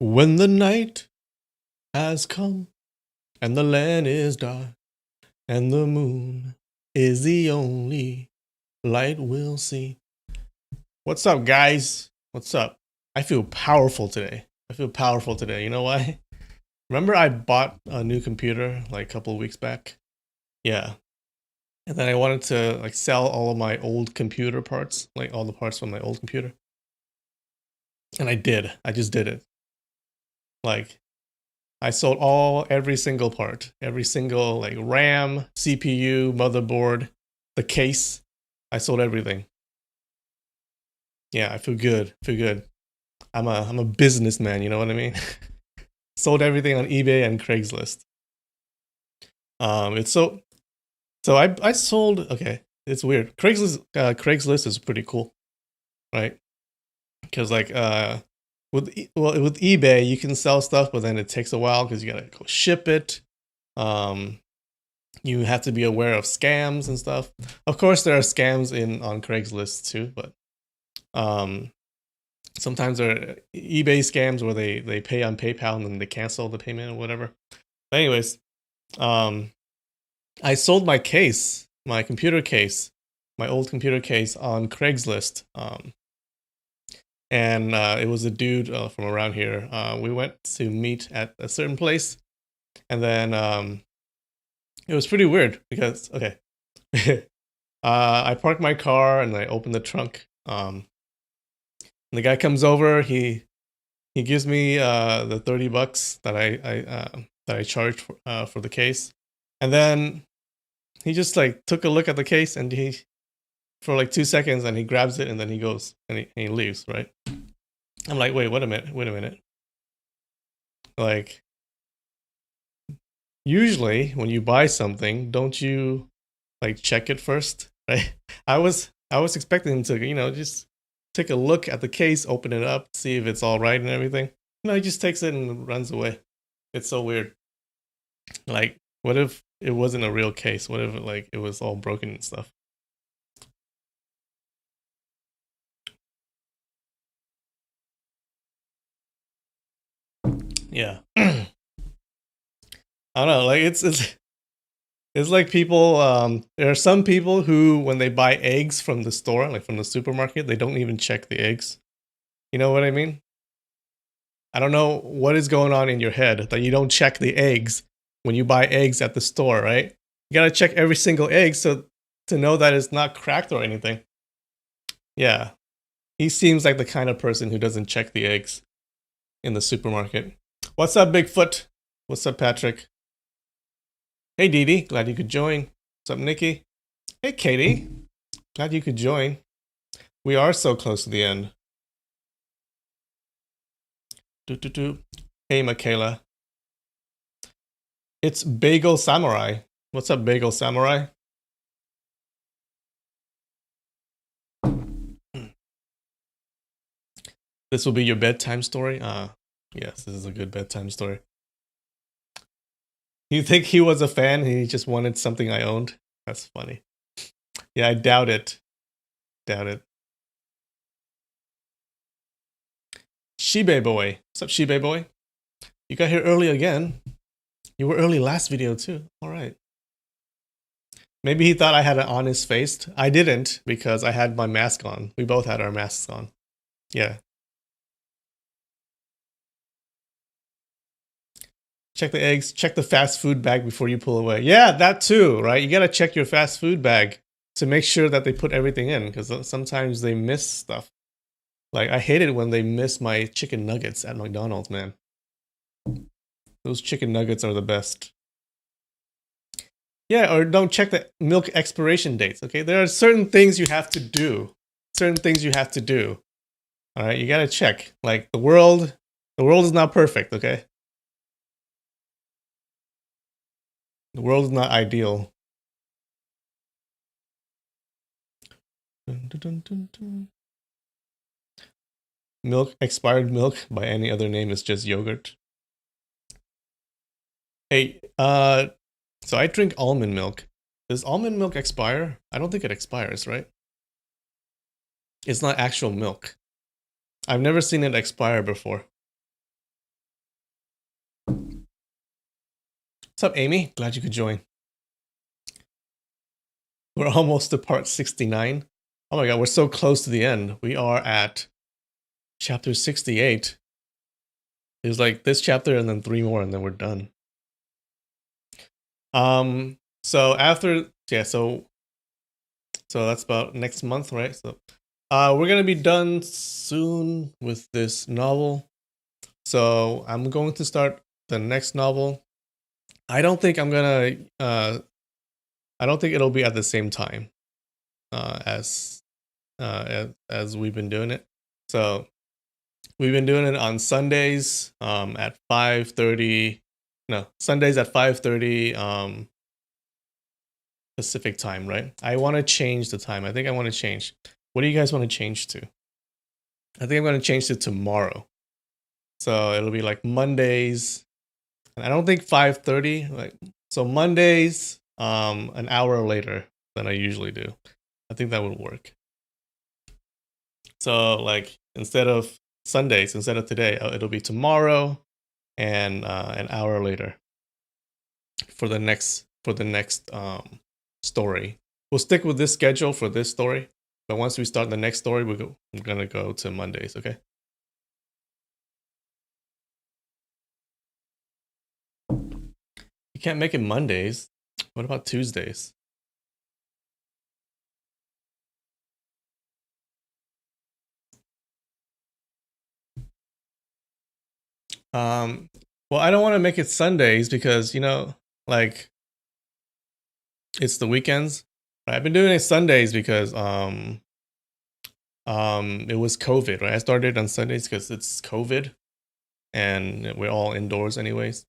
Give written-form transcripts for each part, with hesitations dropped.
When the night has come and the land is dark and the moon is the only light we'll see. What's up, guys? What's up? I feel powerful today. You know why? Remember I bought a new computer like a couple of weeks back? Yeah. And then I wanted to like sell all of my old computer parts, like all the parts from my old computer. And I did. I just did it. Like I sold every single part, every single like RAM, CPU, motherboard, the case. I sold everything. Yeah, I feel good. I'm a businessman, you know what I mean? Sold everything on eBay and Craigslist. It's so I sold. Okay, it's weird. Craigslist is pretty cool, right? Because like with eBay you can sell stuff, but then it takes a while because you gotta go ship it. You have to be aware of scams and stuff. Of course, there are scams on Craigslist too, but sometimes there are eBay scams where they pay on PayPal and then they cancel the payment or whatever. But anyways, I sold my case, my computer case, my old computer case on Craigslist. And it was a dude from around here. We went to meet at a certain place, and then it was pretty weird because I parked my car and I opened the trunk. And the guy comes over. He gives me the $30 that I charged for the case, and then he just like took a look at the case and he for like 2 seconds and he grabs it and then he goes and he leaves. Right? I'm like, wait a minute. Like, usually when you buy something, don't you like check it first, right? I was expecting him to, just take a look at the case, open it up, see if it's all right and everything. No, he just takes it and runs away. It's so weird. Like, what if it wasn't a real case? What if like it was all broken and stuff? Yeah. I don't know. Like it's like people. There are some people who, when they buy eggs from the store, like from the supermarket, they don't even check the eggs. You know what I mean? I don't know what is going on in your head that you don't check the eggs when you buy eggs at the store, right? You gotta check every single egg so to know that it's not cracked or anything. Yeah, he seems like the kind of person who doesn't check the eggs in the supermarket. What's up, Bigfoot? What's up, Patrick? Hey, Dee Dee. Glad you could join. What's up, Nikki? Hey, Katie. Glad you could join. We are so close to the end. Hey, Michaela. It's Bagel Samurai. What's up, Bagel Samurai? This will be your bedtime story? Yes, this is a good bedtime story. You think he was a fan and he just wanted something I owned? That's funny. Yeah, I doubt it. Shibe Boy. What's up, Shibe Boy? You got here early again. You were early last video too. Alright. Maybe he thought I had an honest face. I didn't because I had my mask on. We both had our masks on. Yeah. Check the eggs. Check the fast food bag before you pull away. Yeah, that too, right? You gotta check your fast food bag to make sure that they put everything in because sometimes they miss stuff. Like, I hate it when they miss my chicken nuggets at McDonald's, man. Those chicken nuggets are the best. Yeah, or don't check the milk expiration dates, okay? There are certain things you have to do. All right, you gotta check. Like, the world is not perfect, okay? The world is not ideal. Expired milk by any other name is just yogurt. Hey, so I drink almond milk. Does almond milk expire? I don't think it expires, right? It's not actual milk. I've never seen it expire before. What's up, Amy? Glad you could join. We're almost to part 69. Oh my god, we're so close to the end. We are at chapter 68. There's like this chapter and then 3 more and then we're done. So after so that's about next month, right? So we're gonna be done soon with this novel. So I'm going to start the next novel. I don't think it'll be at the same time as we've been doing it. So we've been doing it on Sundays at 5:30. No, Sundays at 5:30 Pacific time, right? I want to change the time. I think I want to change. What do you guys want to change to? I think I'm going to change to tomorrow. So it'll be like Mondays. And I don't think 5:30. Like, so Mondays an hour later than I usually do. I think that would work. So like instead of Sundays, instead of today, it'll be tomorrow and an hour later for the next story. We'll stick with this schedule for this story, but once we start the next story, we're gonna go to Mondays. Okay. You can't make it Mondays. What about Tuesdays? Well, I don't want to make it Sundays because, like it's the weekends. I've been doing it Sundays because it was COVID, right? I started on Sundays because it's COVID and we're all indoors anyways.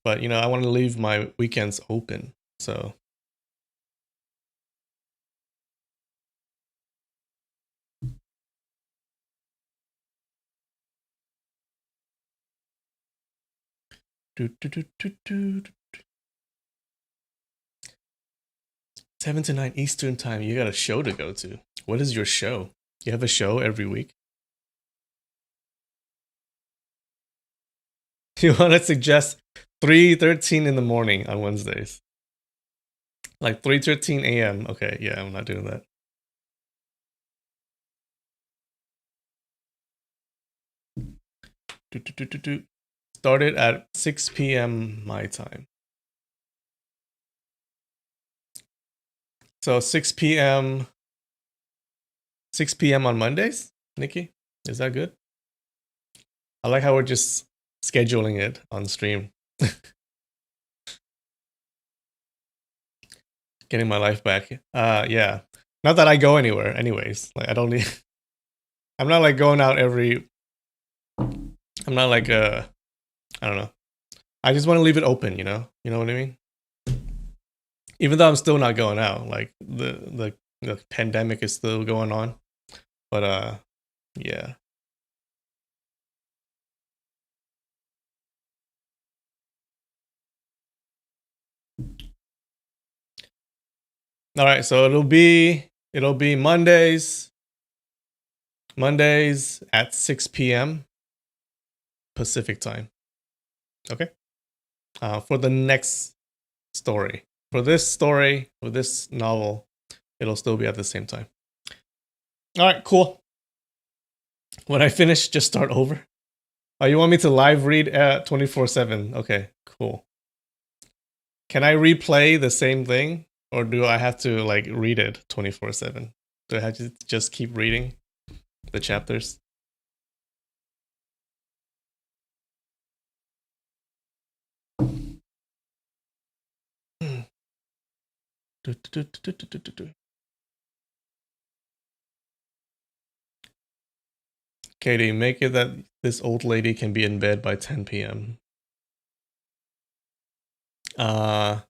But I want to leave my weekends open. So do, do, do, do, do. 7 to 9 Eastern time. You got a show to go to. What is your show? You have a show every week? You want to suggest 3:13 in the morning on Wednesdays? Like 3:13 a.m. Okay, yeah, I'm not doing that. Started at 6 p.m. my time. So 6 p.m. 6 p.m. on Mondays, Nikki? Is that good? I like how we're just scheduling it on stream. Getting my life back. Yeah. Not that I go anywhere anyways. Like I don't need I'm not like going out every I'm not like I don't know. I just want to leave it open, you know? You know what I mean? Even though I'm still not going out, like the pandemic is still going on. But yeah. All right, so it'll be Mondays at 6 p.m. Pacific time. Okay. For the next story. For this novel, it'll still be at the same time. All right, cool. When I finish, just start over. Oh, you want me to live read at 24/7? Okay, cool. Can I replay the same thing, or do I have to like read it 24/7? Do I have to just keep reading the chapters? Katie, make it that this old lady can be in bed by 10 p.m. Why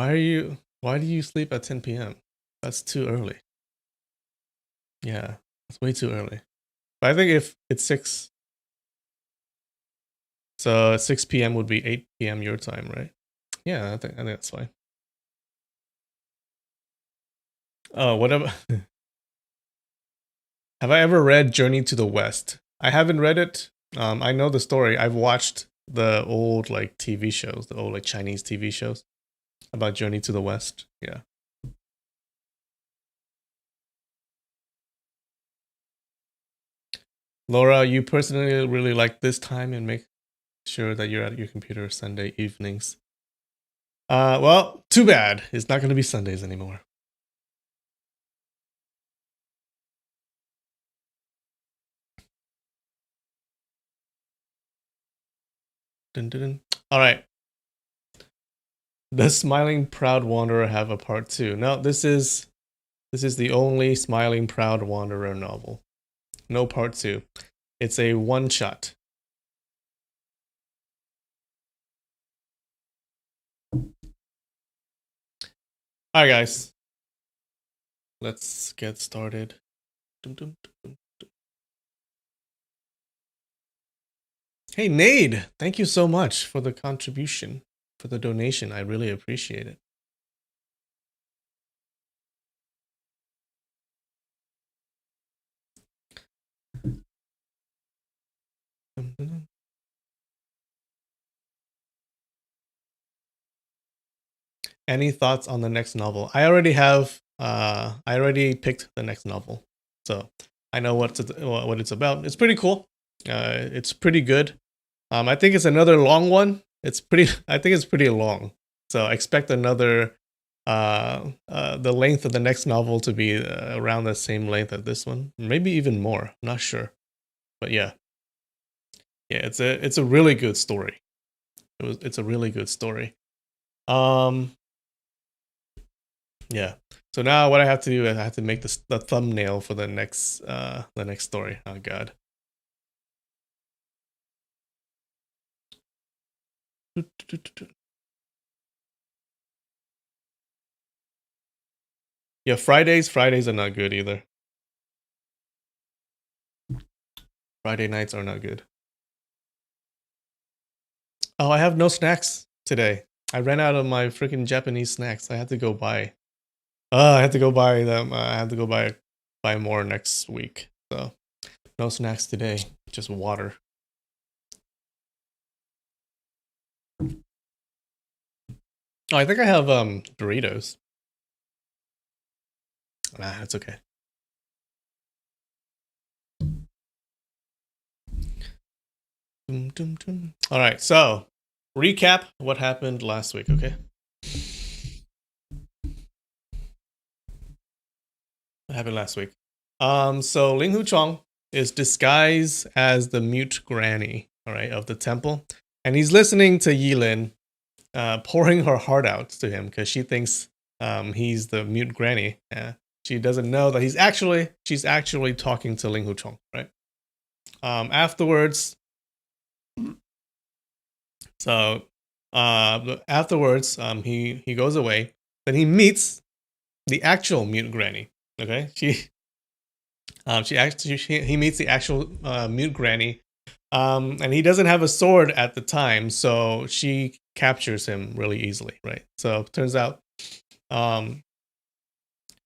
do you sleep at 10 p.m.? That's too early. Yeah, it's way too early. But I think if it's 6, so 6 p.m. would be 8 p.m. your time, right? Yeah, I think that's fine. Oh, whatever. Have I ever read Journey to the West? I haven't read it. I know the story. I've watched the old like TV shows, the old like Chinese TV shows about Journey to the West. Yeah. Laura, you personally really like this time and make sure that you're at your computer Sunday evenings. Well, too bad. It's not going to be Sundays anymore. Dun, dun, dun. All right. Does Smiling Proud Wanderer have a part 2? No, this is the only Smiling Proud Wanderer novel. No part 2. It's a one shot. All right, guys. Let's get started. Dum, dum, dum, dum. Hey, Nade, thank you so much for the contribution, for the donation. I really appreciate it. Dum, dum, dum. Any thoughts on the next novel? I already have. I already picked the next novel, so I know what it's about. It's pretty cool. It's pretty good. I think it's another long one. It's pretty. I think it's pretty long. So expect another. The length of the next novel to be around the same length as this one, maybe even more. I'm not sure, but yeah, it's a really good story. It's a really good story. Yeah. So now what I have to do is I have to make the thumbnail for the next story. Oh god. Yeah, Fridays are not good either. Friday nights are not good. Oh, I have no snacks today. I ran out of my freaking Japanese snacks. I had to go buy. I had to go buy them. I had to go buy more next week. So no snacks today. Just water. Oh, I think I have Doritos. Nah, it's okay. All right, so recap what happened last week, okay? What happened last week? So Ling Hu Chong is disguised as the mute granny, all right, of the temple, and he's listening to Yilin, pouring her heart out to him because she thinks he's the mute granny. She doesn't know that she's actually talking to Ling Hu Chong, right? Afterwards, so afterwards, he goes away. Then he meets the actual mute granny. Okay, he meets the actual mute granny, and he doesn't have a sword at the time, so she captures him really easily, right? So turns out,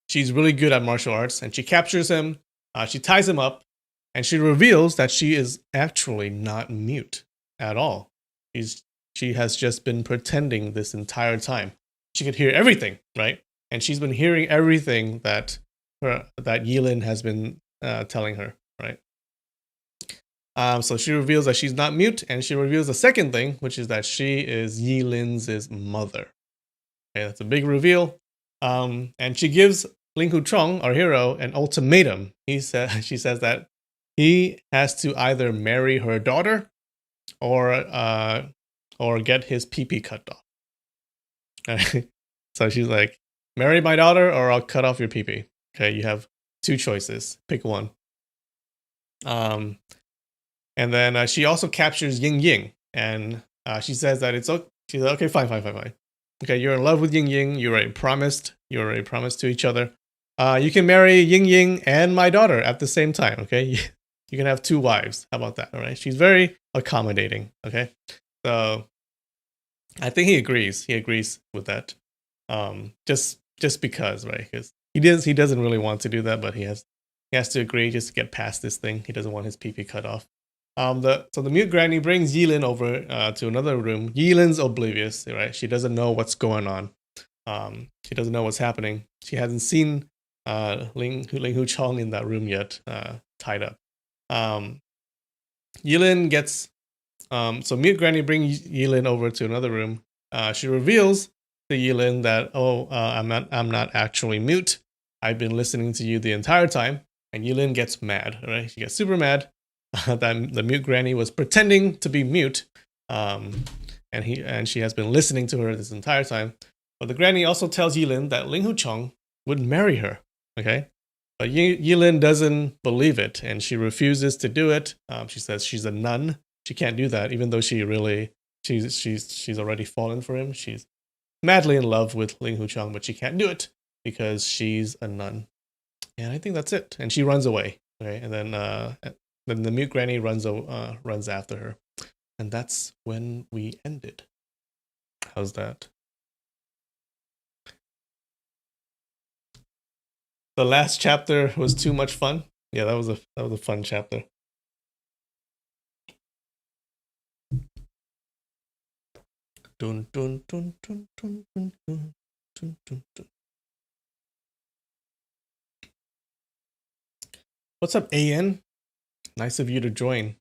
she's really good at martial arts, and she captures him. She ties him up, and she reveals that she is actually not mute at all. She has just been pretending this entire time. She could hear everything, right? And she's been hearing everything that Yilin has been telling her, right? So she reveals that she's not mute, and she reveals the second thing, which is that she is Yilin's mother. Okay, that's a big reveal. And she gives Ling Hu Chong, our hero, an ultimatum. She says that he has to either marry her daughter or get his pee cut off. So she's like, marry my daughter or I'll cut off your pee. Okay, you have two choices. Pick one. And then she also captures Ying Ying, and she says that it's okay. She's like, okay, fine. Okay, you're in love with Ying Ying. You're already promised to each other. You can marry Ying Ying and my daughter at the same time. Okay, you can have two wives. How about that? All right. She's very accommodating. Okay, so I think he agrees. He agrees with that. Just because, right? Because he doesn't really want to do that, but he has to agree just to get past this thing. He doesn't want his pee cut off. So the mute granny brings Yilin over to another room. Yilin's oblivious, right? She doesn't know what's going on. She doesn't know what's happening. She hasn't seen Ling Hu Chong in that room yet, tied up. Yilin gets so mute granny brings Yilin over to another room. She reveals to Yilin that I'm not actually mute. I've been listening to you the entire time. And Yilin gets mad. Right? She gets super mad that the mute granny was pretending to be mute. And she has been listening to her this entire time. But the granny also tells Yilin that Ling Hu Chong would marry her. Okay, but Yilin doesn't believe it, and she refuses to do it. She says she's a nun. She can't do that, even though she's already fallen for him. She's madly in love with Ling Hu Chong, but she can't do it because she's a nun. And I think that's it. And she runs away. Okay, and then the mute granny runs after her, and that's when we ended. How's that? The last chapter was too much fun. Yeah, that was a fun chapter. Dun, dun, dun, dun, dun, dun, dun, dun, dun, dun. What's up, AN? Nice of you to join.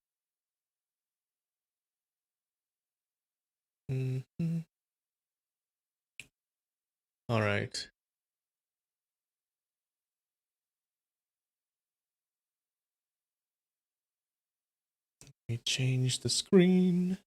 Mm-hmm. All right. Let me change the screen.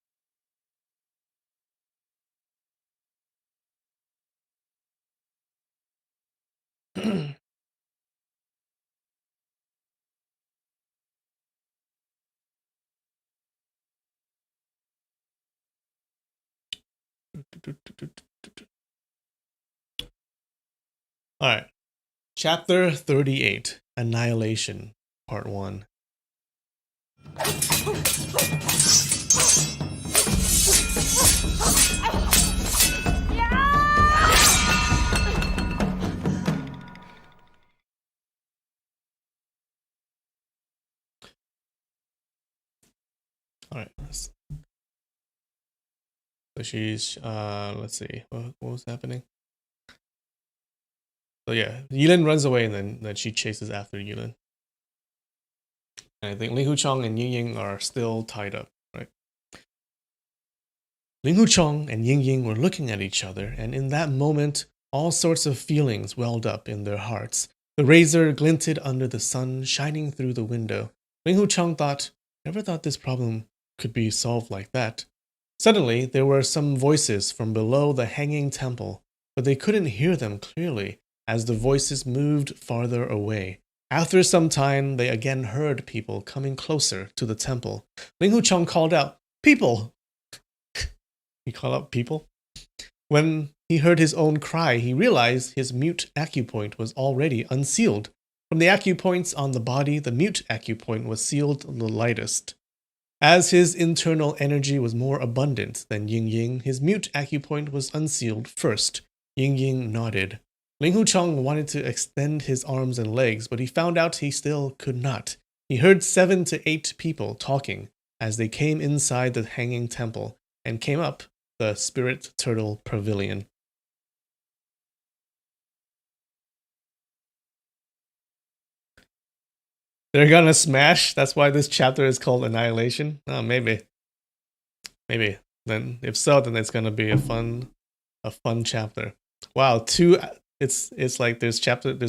All right. Chapter 38, Annihilation, Part 1. All right. So she's, let's see, what was happening? So yeah, Yilin runs away, and then she chases after Yilin. And I think Ling Hu Chong and Ying Ying are still tied up, right? Ling Hu Chong and Ying Ying were looking at each other, and in that moment, all sorts of feelings welled up in their hearts. The razor glinted under the sun, shining through the window. Ling Hu Chong thought, never thought this problem could be solved like that. Suddenly, there were some voices from below the hanging temple, but they couldn't hear them clearly as the voices moved farther away. After some time, they again heard people coming closer to the temple. Ling Hu Chong called out, "People!" He called out people. When he heard his own cry, he realized his mute acupoint was already unsealed. From the acupoints on the body, the mute acupoint was sealed the lightest. As his internal energy was more abundant than Ying Ying, his mute acupoint was unsealed first. Ying Ying nodded. Ling Hu Chong wanted to extend his arms and legs, but he found out he still could not. He heard 7 to 8 people talking as they came inside the hanging temple and came up the Spirit Turtle Pavilion. They're gonna smash? That's why this chapter is called Annihilation? Oh, maybe. Maybe. Then, if so, then it's gonna be a fun chapter. Wow, it's like there's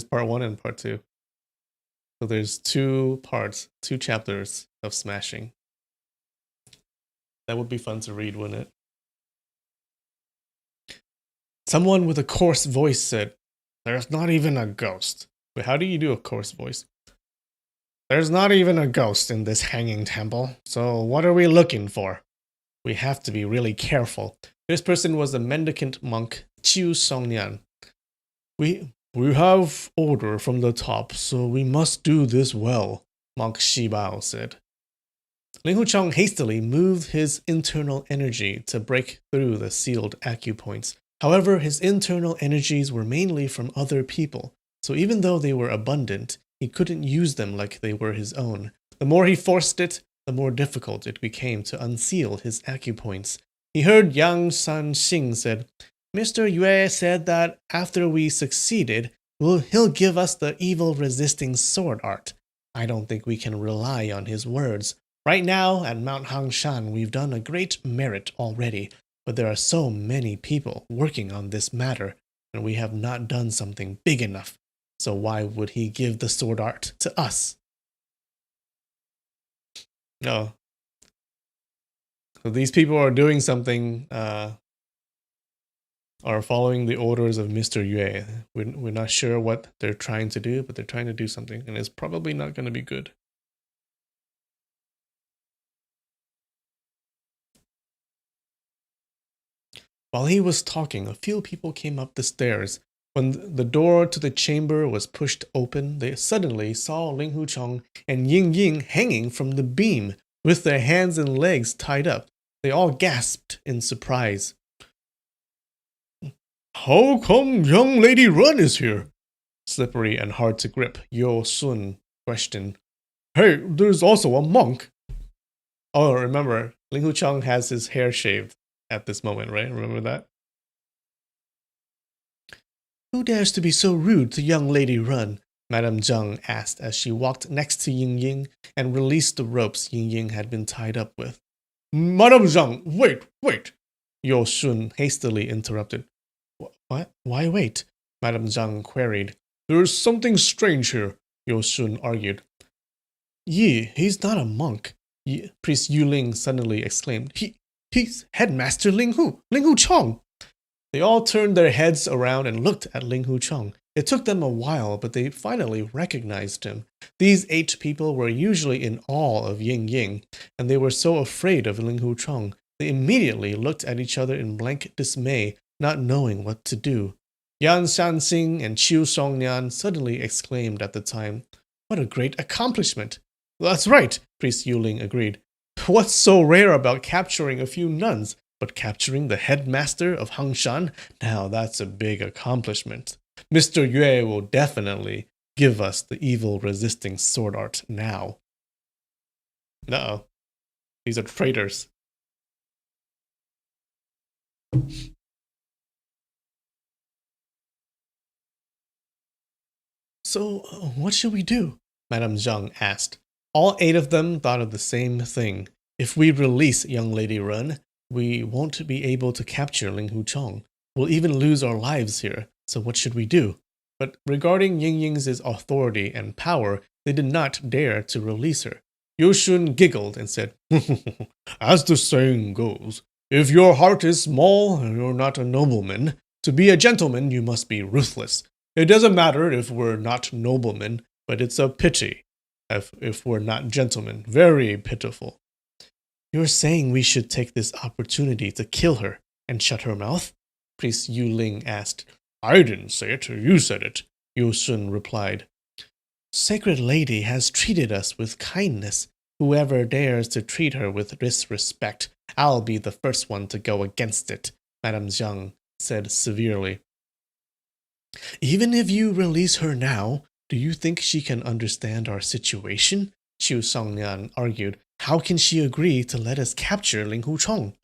part 1 and part 2. So there's 2 parts, 2 chapters of smashing. That would be fun to read, wouldn't it? Someone with a coarse voice said, "There's not even a ghost." Wait, how do you do a coarse voice? "There's not even a ghost in this hanging temple, so what are we looking for? We have to be really careful." This person was the mendicant monk Chiu Songnian. We have order from the top, so we must do this well," Monk Shibao said. Ling Hu Chong hastily moved his internal energy to break through the sealed acupoints. However, his internal energies were mainly from other people, so even though they were abundant, he couldn't use them like they were his own. The more he forced it, the more difficult it became to unseal his acupoints. He heard Yang Sanxing said, Mr. Yue said that after we succeeded, he'll give us the evil-resisting sword art. I don't think we can rely on his words. Right now, at Mount Hangshan, we've done a great merit already, but there are so many people working on this matter, and we have not done something big enough. So why would he give the sword art to us? No. So these people are doing something, are following the orders of Mr. Yue. We're not sure what they're trying to do, but they're trying to do something, and it's probably not going to be good. While he was talking, a few people came up the stairs. When the door to the chamber was pushed open, they suddenly saw Ling Huchong and Ying Ying hanging from the beam, with their hands and legs tied up. They all gasped in surprise. How come young lady Run is here? Slippery and hard to grip, Yo Sun questioned. Hey, there's also a monk. Oh, remember, Ling Huchong has his hair shaved at this moment, right? Remember that? Who dares to be so rude to young lady Run? Madame Zheng asked as she walked next to Ying Ying and released the ropes Ying Ying had been tied up with. Madame Zheng, wait! Yo Shun hastily interrupted. What? Why wait? Madame Zheng queried. There's something strange here, Yo Shun argued. Yi, he's not a monk, Priest Yu Ling suddenly exclaimed. He's Headmaster Ling Huchong. They all turned their heads around and looked at Ling Huchong. It took them a while, but they finally recognized him. These 8 people were usually in awe of Ying Ying, and they were so afraid of Ling Huchong. They immediately looked at each other in blank dismay, not knowing what to do. Yan Shanxing and Qiu Songnian suddenly exclaimed at the time, What a great accomplishment! That's right, Priest Yuling agreed. What's so rare about capturing a few nuns, but capturing the headmaster of Hangshan? Now that's a big accomplishment. Mr. Yue will definitely give us the evil-resisting sword art now. Uh-oh. These are traitors. So, what should we do? Madame Zheng asked. All 8 of them thought of the same thing. If we release young lady Run, we won't be able to capture Ling Huchong. We'll even lose our lives here, so what should we do? But regarding Ying Ying's authority and power, they did not dare to release her. Yu Shun giggled and said, As the saying goes, if your heart is small, you're not a nobleman. To be a gentleman, you must be ruthless. It doesn't matter if we're not noblemen, but it's a pity if we're not gentlemen. Very pitiful. You're saying we should take this opportunity to kill her and shut her mouth? Priest Yu Ling asked. I didn't say it, you said it, Yu Sun replied. Sacred Lady has treated us with kindness. Whoever dares to treat her with disrespect, I'll be the first one to go against it, Madame Zheng said severely. Even if you release her now, do you think she can understand our situation? Qiu Songnian argued. How can she agree to let us capture Ling Huchong?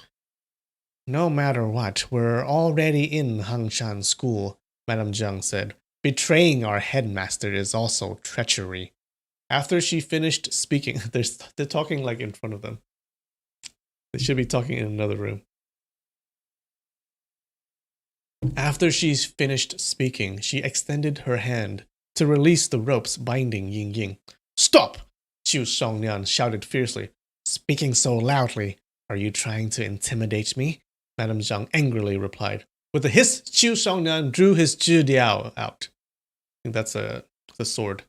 No matter what, we're already in Hangshan School, Madame Zheng said. Betraying our headmaster is also treachery. After she finished speaking, they're talking like in front of them. They should be talking in another room. After she's finished speaking, she extended her hand to release the ropes binding Ying Ying. Stop! Qiu Songnian shouted fiercely. Speaking so loudly, are you trying to intimidate me? Madame Zheng angrily replied. With a hiss, Qiu Songnian drew his zhi diao out. I think that's a sword.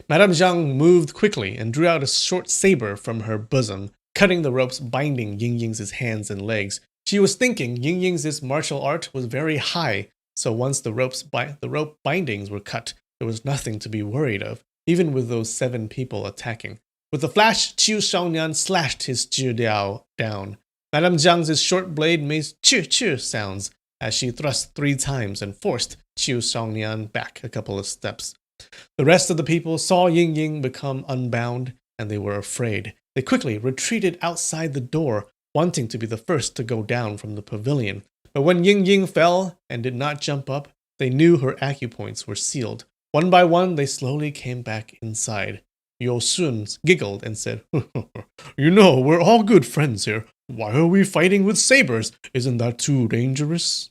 Madame Zheng moved quickly and drew out a short saber from her bosom, cutting the ropes binding Ying Ying's hands and legs. She was thinking Ying Ying's martial art was very high, so once the rope bindings were cut, there was nothing to be worried of, even with those 7 people attacking. With a flash, Qiu Songnian slashed his zhi diao down. Madame Zhang's short blade made chir sounds as she thrust 3 times and forced Qiu Songnian back a couple of steps. The rest of the people saw Ying Ying become unbound. and they were afraid. They quickly retreated outside the door, wanting to be the first to go down from the pavilion. But when Ying Ying fell and did not jump up, they knew her acupoints were sealed. One by one, they slowly came back inside. Yo Sun giggled and said, You know, we're all good friends here. Why are we fighting with sabers? Isn't that too dangerous?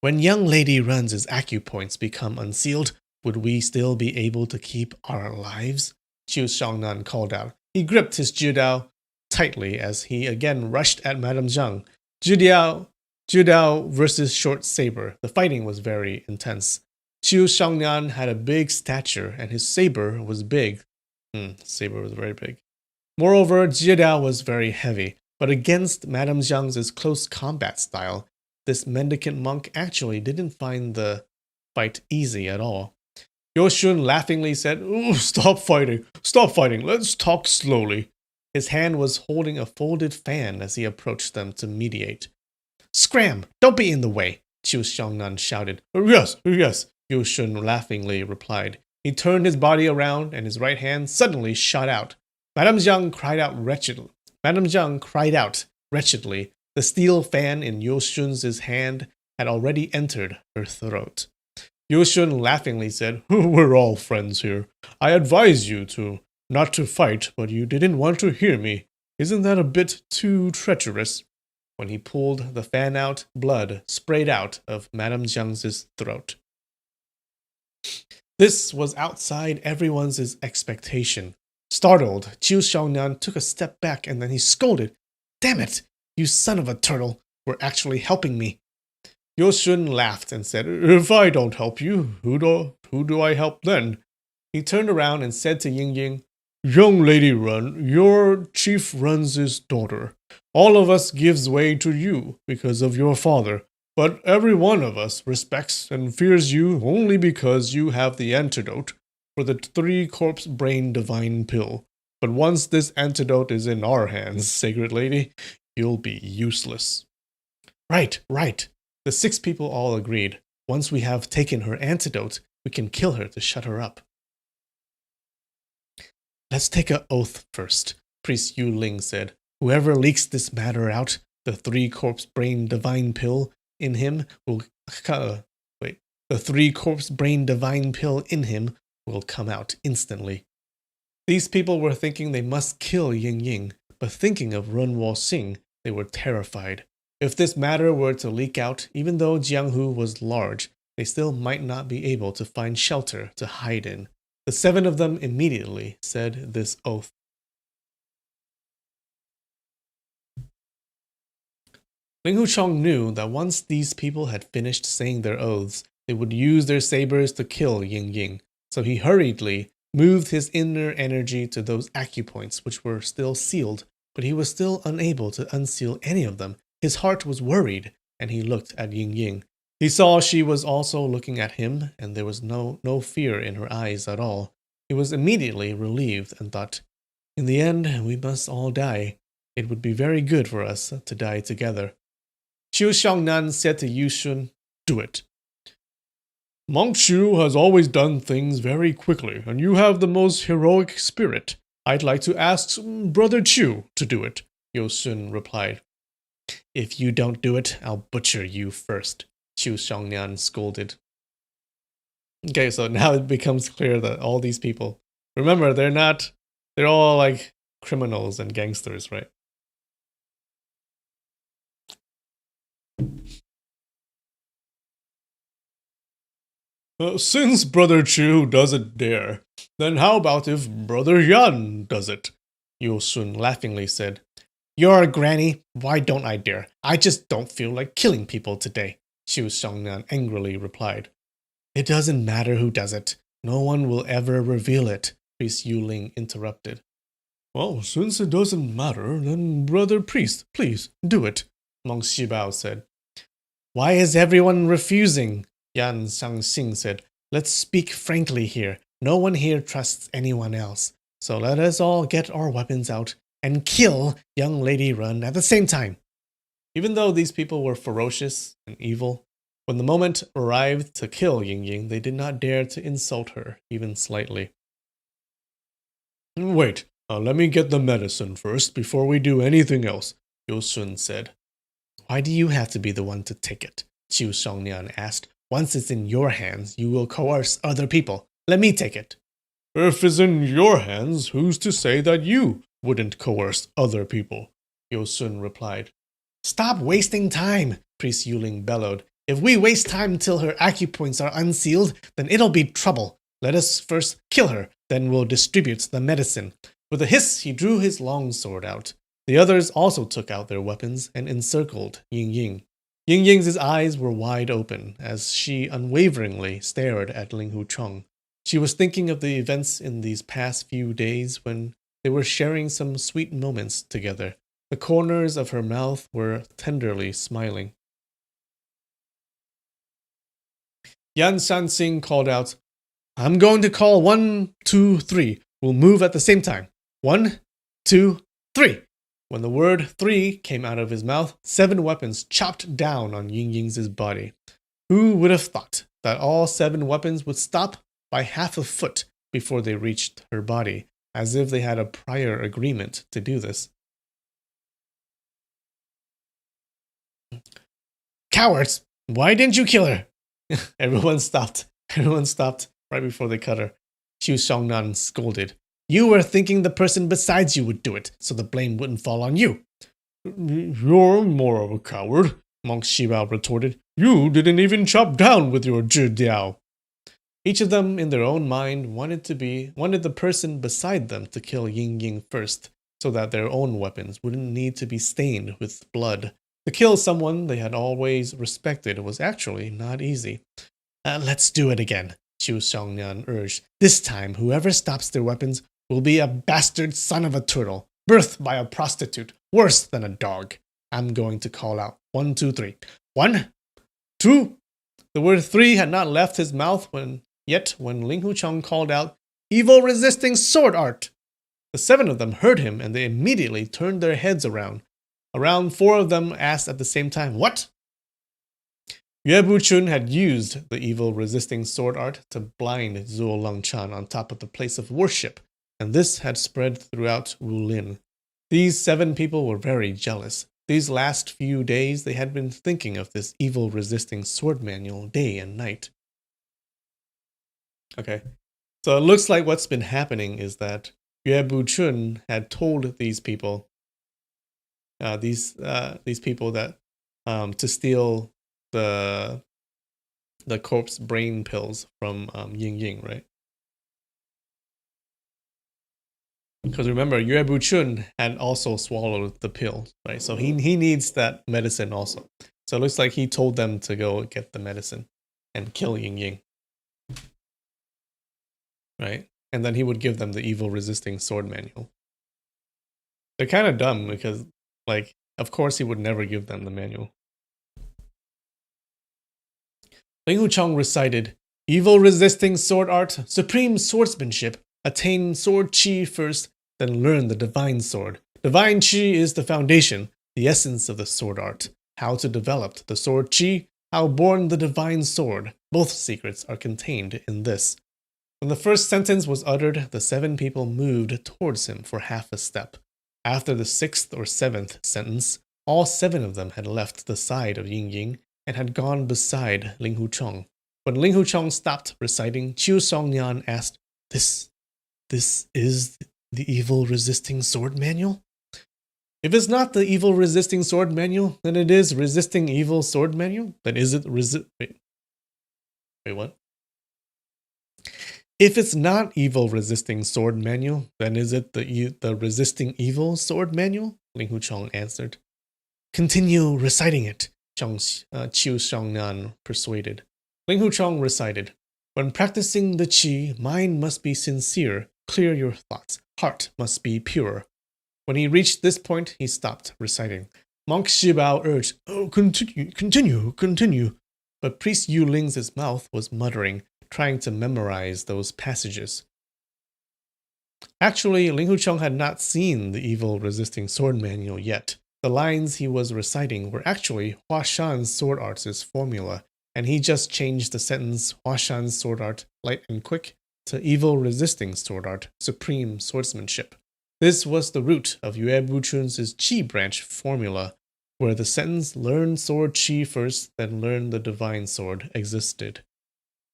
When young lady Run's acupoints become unsealed, would we still be able to keep our lives? Qiu Shangnan called out. He gripped his Jidao tightly as he again rushed at Madame Zhang. Jidao versus short saber. The fighting was very intense. Qiu Shangnan had a big stature and his saber was big. Saber was very big. Moreover, Jidao was very heavy, but against Madame Zhang's close combat style, this mendicant monk actually didn't find the fight easy at all. Yoshun laughingly said, Stop fighting, let's talk slowly. His hand was holding a folded fan as he approached them to mediate. Scram, don't be in the way, Qiu Shangnan shouted. Yes, Yoshun laughingly replied. He turned his body around and his right hand suddenly shot out. Madame Zhang cried out wretchedly. The steel fan in Yoshun's hand had already entered her throat. Yoshun laughingly said, We're all friends here. I advise you not to fight, but you didn't want to hear me. Isn't that a bit too treacherous? When he pulled the fan out, blood sprayed out of Madame Zhang's throat. This was outside everyone's expectation. Startled, Qiu Shangnan took a step back and then he scolded, Damn it, you son of a turtle, were actually helping me. Yoshun laughed and said, If I don't help you, who do I help then? He turned around and said to Ying Ying, Young lady Run, your chief Run's daughter. All of us gives way to you because of your father, but every one of us respects and fears you only because you have the antidote for the 3-corpse brain divine pill. But once this antidote is in our hands, sacred lady, you'll be useless. Right. The 6 people all agreed. Once we have taken her antidote, we can kill her to shut her up. Let's take an oath first, Priest Yu Ling said. Whoever leaks this matter out, the 3-corpse brain divine pill in him will the 3-corpse brain divine pill in him will come out instantly. These people were thinking they must kill Ying Ying, but thinking of Runwo Sing, they were terrified. If this matter were to leak out, even though Jianghu was large, they still might not be able to find shelter to hide in. The 7 of them immediately said this oath. Ling Huchong knew that once these people had finished saying their oaths, they would use their sabers to kill Ying Ying, so he hurriedly moved his inner energy to those acupoints which were still sealed, but he was still unable to unseal any of them. His heart was worried, and he looked at Ying Ying. He saw she was also looking at him, and there was no fear in her eyes at all. He was immediately relieved and thought, In the end, we must all die. It would be very good for us to die together. Qiu Shangnan said to Yushun, Do it. Monk Shu has always done things very quickly, and you have the most heroic spirit. I'd like to ask Brother Chu to do it, Yosun replied. If you don't do it, I'll butcher you first, Qiu Shangnan scolded. Okay, so now it becomes clear that all these people, remember, they're all like criminals and gangsters, right? Since Brother Chu doesn't dare, then how about if Brother Yan does it? Yosun laughingly said. You're a granny, why don't I dare? I just don't feel like killing people today, Qiu Shangnan angrily replied. It doesn't matter who does it. No one will ever reveal it, Priest Yu Ling interrupted. Well, since it doesn't matter, then Brother Priest, please, do it, Monk Shibao said. Why is everyone refusing? Yan Shangxing said. Let's speak frankly here. No one here trusts anyone else. So let us all get our weapons out and kill young Lady Run at the same time. Even though these people were ferocious and evil, when the moment arrived to kill Ying Ying, they did not dare to insult her, even slightly. Wait, let me get the medicine first before we do anything else, Yosun said. Why do you have to be the one to take it? Qiu Shongnian asked. Once it's in your hands, you will coerce other people. Let me take it. If it's in your hands, who's to say that you wouldn't coerce other people? Yosun replied. Stop wasting time, Priest Yuling bellowed. If we waste time till her acupoints are unsealed, then it'll be trouble. Let us first kill her, then we'll distribute the medicine. With a hiss, he drew his long sword out. The others also took out their weapons and encircled Ying Ying. Ying Ying's eyes were wide open as she unwaveringly stared at Ling Hucheng. She was thinking of the events in these past few days when they were sharing some sweet moments together. The corners of her mouth were tenderly smiling. Yan Shanxing called out, I'm going to call 1, 2, 3. We'll move at the same time. 1, 2, 3. When the word 3 came out of his mouth, 7 weapons chopped down on Ying Ying's body. Who would have thought that all 7 weapons would stop by half a foot before they reached her body, as if they had a prior agreement to do this? Cowards! Why didn't you kill her? Everyone stopped. Everyone stopped right before they cut her. Qiu Shongnan scolded. You were thinking the person besides you would do it, so the blame wouldn't fall on you. You're more of a coward, Monk Shibao retorted. You didn't even chop down with your zhi diao. Each of them, in their own mind, wanted the person beside them to kill Ying Ying first, so that their own weapons wouldn't need to be stained with blood. To kill someone they had always respected was actually not easy. Let's do it again, Qiu Shongnian urged. This time, whoever stops their weapons will be a bastard son of a turtle, birthed by a prostitute, worse than a dog. I'm going to call out 1, 2, 3. 1, 2. The word 3 had not left his mouth when Ling Hucheng called out, Evil resisting sword art! The 7 of them heard him and they immediately turned their heads around. Around 4 of them asked at the same time, What? Yue Buchun had used the evil resisting sword art to blind Zhuo Longchan on top of the place of worship, and this had spread throughout Wulin. These 7 people were very jealous. These last few days they had been thinking of this evil resisting sword manual day and night. Okay, so it looks like what's been happening is that Yue Buchun had told these people, these people that to steal the corpse brain pills from Ying Ying, right? Because remember, Yue Buchun had also swallowed the pills, right? So he needs that medicine also. So it looks like he told them to go get the medicine and kill Ying Ying, right? And then he would give them the evil resisting sword manual. They're kind of dumb because, like, of course he would never give them the manual. Ling Hucheng recited, Evil resisting sword art, supreme swordsmanship, attain sword chi first, then learn the divine sword. Divine chi is the foundation, the essence of the sword art. How to develop the sword chi, how born the divine sword. Both secrets are contained in this. When the first sentence was uttered, the 7 people moved towards him for half a step. After the 6th or 7th sentence, all 7 of them had left the side of Ying Ying and had gone beside Ling Hucheng. When Ling Hucheng stopped reciting, Qiu Songnian asked, This is the evil resisting sword manual? If it's not the evil resisting sword manual, then it is resisting evil sword manual? Then is it Wait, what? If it's not evil resisting sword manual, then is it the resisting evil sword manual? Ling Hucheng answered. Continue reciting it, Qiu Shongnan persuaded. Ling Hucheng recited, When practicing the qi, mind must be sincere, clear your thoughts, heart must be pure. When he reached this point, he stopped reciting. Monk Shibao urged, Oh, continue. But Priest Yuling's mouth was muttering, trying to memorize those passages. Actually, Ling Hucheng had not seen the evil resisting sword manual yet. The lines he was reciting were actually Hua Shan's sword art's formula, and he just changed the sentence Hua Shan's sword art, light and quick, to evil resisting sword art, supreme swordsmanship. This was the root of Yue Buchun's Qi branch formula, where the sentence learn sword Qi first, then learn the divine sword existed.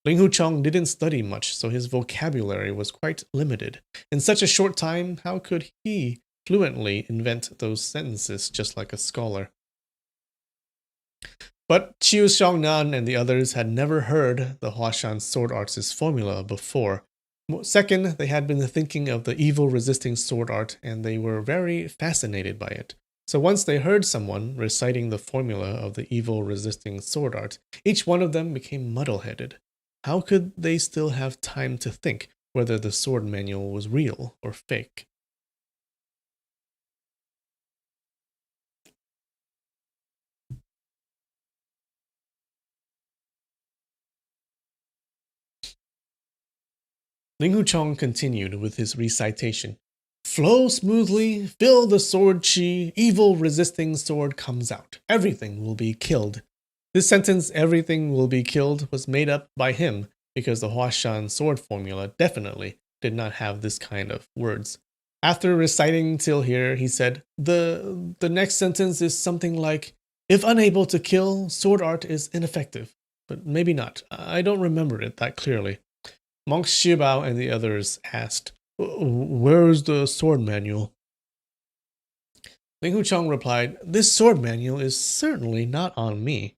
Ling Hucheng didn't study much, so his vocabulary was quite limited. In such a short time, how could he fluently invent those sentences just like a scholar? But Qiu Xiongnan and the others had never heard the Huashan sword arts' formula before. Second, they had been thinking of the evil resisting sword art and they were very fascinated by it. So once they heard someone reciting the formula of the evil resisting sword art, each one of them became muddle-headed. How could they still have time to think whether the sword manual was real or fake? Ling Hucheng continued with his recitation. Flow smoothly, fill the sword chi, evil resisting sword comes out. Everything will be killed. This sentence, everything will be killed, was made up by him because the Huashan sword formula definitely did not have this kind of words. After reciting till here, he said, the next sentence is something like, if unable to kill, sword art is ineffective. But maybe not. I don't remember it that clearly. Monk Shibao and the others asked, where's the sword manual? Ling Hucheng replied, this sword manual is certainly not on me.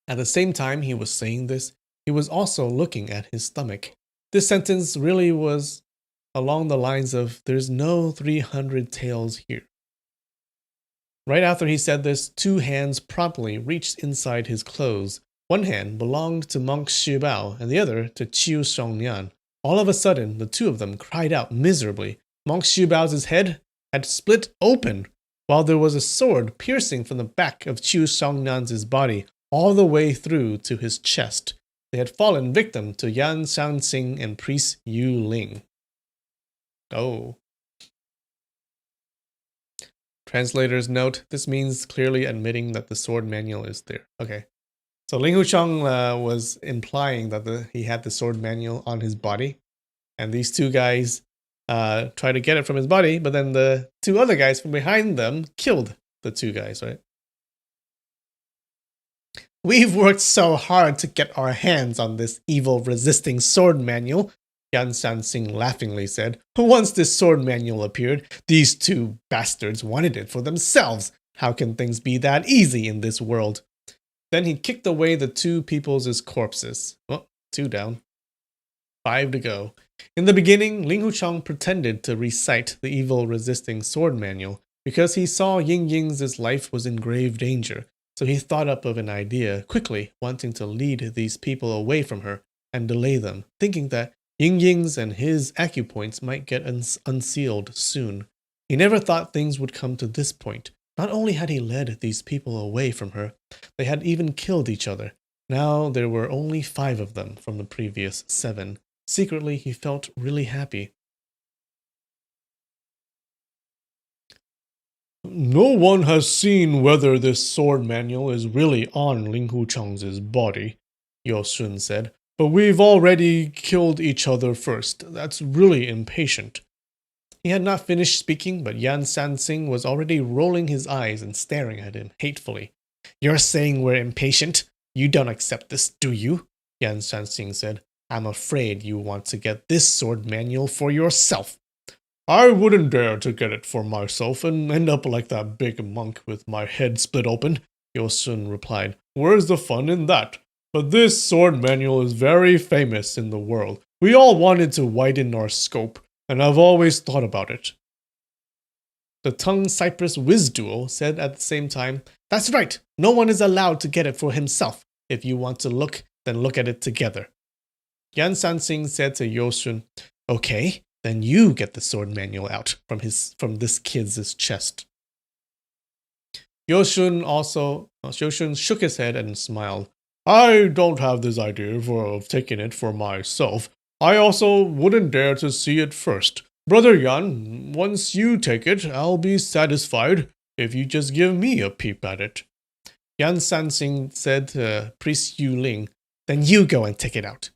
At the same time he was saying this, he was also looking at his stomach. This sentence really was along the lines of, there's no 300 taels here. Right after he said this, two hands promptly reached inside his clothes. One hand belonged to Monk Shibao and the other to Qiu Xiongnian. All of a sudden, the two of them cried out miserably. Monk Shibao's head had split open, while there was a sword piercing from the back of Qiu Xiongnian's body all the way through to his chest. They had fallen victim to Yan Xianxing and priest Yu Ling. Oh. Translator's note, this means clearly admitting that the sword manual is there. Okay. So Ling Hucheng was implying that he had the sword manual on his body. And these two guys tried to get it from his body, but then the two other guys from behind them killed the two guys, right? We've worked so hard to get our hands on this evil resisting sword manual, Yan Sanxing laughingly said. Once this sword manual appeared, these two bastards wanted it for themselves. How can things be that easy in this world? Then he kicked away the two people's corpses. Oh, 2 down. 5 to go. In the beginning, Ling Hucheng pretended to recite the evil resisting sword manual because he saw Ying Ying's life was in grave danger. So he thought up of an idea, quickly wanting to lead these people away from her and delay them, thinking that Ying Ying's and his acupoints might get unsealed soon. He never thought things would come to this point. Not only had he led these people away from her, they had even killed each other. Now there were only 5 of them from the previous 7. Secretly, he felt really happy. No one has seen whether this sword manual is really on Ling Hucheng's body, Yosun said, but we've already killed each other first. That's really impatient. He had not finished speaking, but Yan Sanxing was already rolling his eyes and staring at him hatefully. You're saying we're impatient? You don't accept this, do you? Yan Sanxing said. I'm afraid you want to get this sword manual for yourself. I wouldn't dare to get it for myself and end up like that big monk with my head split open, Yosun replied. Where's the fun in that? But this sword manual is very famous in the world. We all wanted to widen our scope, and I've always thought about it. The Tongue Cypress Whiz Duo said at the same time, That's right, no one is allowed to get it for himself. If you want to look, then look at it together. Yan Sanxing said to Yosun, Okay, then you get the sword manual out from this kid's chest. Yosun shook his head and smiled. I don't have this idea of taking it for myself. I also wouldn't dare to see it first. Brother Yan, once you take it, I'll be satisfied if you just give me a peep at it. Yan Sanxing said to Priest Yu Ling, "Then you go and take it out."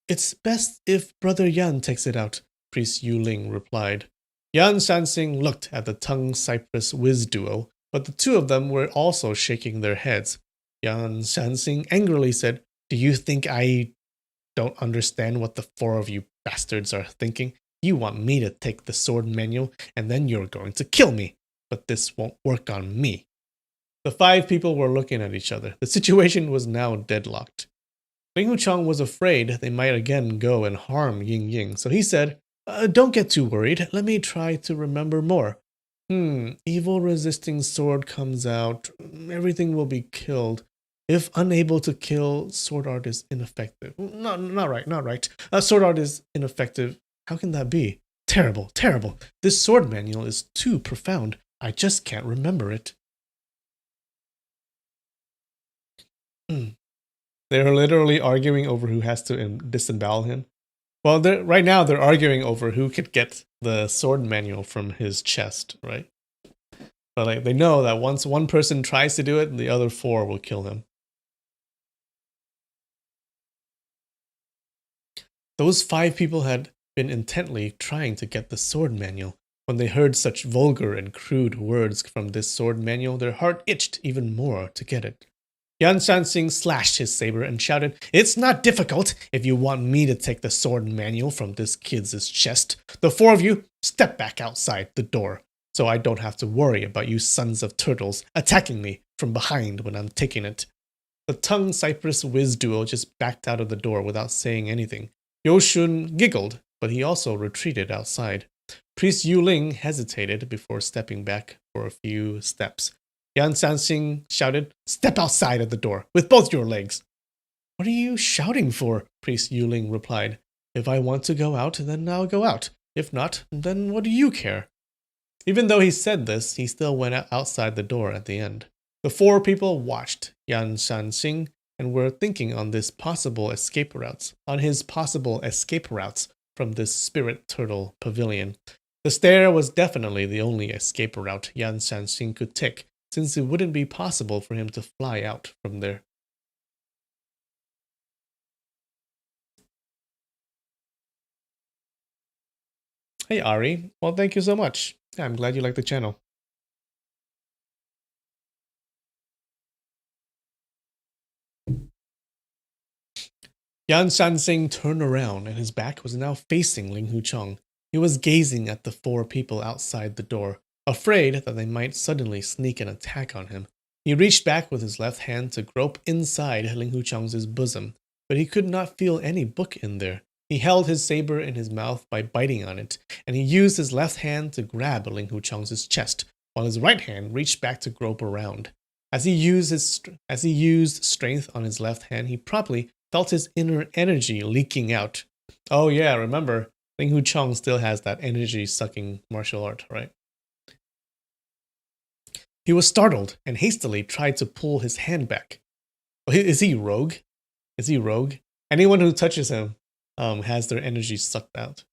"It's best if Brother Yan takes it out," Priest Yu Ling replied. Yan Sanxing looked at the Tongue Cypress Wiz duo, but the two of them were also shaking their heads. Yan Sanxing angrily said, "Do you think I don't understand what the four of you bastards are thinking? You want me to take the sword manual, and then you're going to kill me. But this won't work on me." The five people were looking at each other. The situation was now deadlocked. Ling Hucheng was afraid they might again go and harm Ying Ying, so he said, "Don't get too worried. Let me try to remember more. Evil resisting sword comes out. Everything will be killed. If unable to kill, sword art is ineffective." Not right. Sword art is ineffective. How can that be? Terrible. This sword manual is too profound. I just can't remember it. They're literally arguing over who has to disembowel him. Well, right now they're arguing over who could get the sword manual from his chest, right? But like they know that once one person tries to do it, the other four will kill him. Those five people had been intently trying to get the sword manual. When they heard such vulgar and crude words from this sword manual, their heart itched even more to get it. Yan Shanxing slashed his saber and shouted, "It's not difficult if you want me to take the sword manual from this kid's chest. The four of you, step back outside the door, so I don't have to worry about you sons of turtles attacking me from behind when I'm taking it." The Tongue Cypress Wiz duo just backed out of the door without saying anything. Yoshun giggled, but he also retreated outside. Priest Yu Ling hesitated before stepping back for a few steps. Yan Sanxing shouted, "Step outside of the door, with both your legs." "What are you shouting for?" Priest Yu Ling replied. "If I want to go out, then I'll go out. If not, then what do you care?" Even though he said this, he still went outside the door at the end. The four people watched Yan Sanxing and were thinking on his possible escape routes from this spirit turtle pavilion. The stair was definitely the only escape route Yan Sanxing could take, since it wouldn't be possible for him to fly out from there. Hey Ari, well thank you so much. I'm glad you like the channel. Yan Shanxing turned around and his back was now facing Ling Hucheng. He was gazing at the four people outside the door, afraid that they might suddenly sneak an attack on him. He reached back with his left hand to grope inside Ling Hucheng's bosom, but he could not feel any book in there. He held his saber in his mouth by biting on it, and he used his left hand to grab Ling Hucheng's chest, while his right hand reached back to grope around. As he used strength on his left hand, he promptly felt his inner energy leaking out. Oh yeah, remember, Ling Hucheng still has that energy-sucking martial art, right? He was startled and hastily tried to pull his hand back. Is he rogue? Anyone who touches him has their energy sucked out.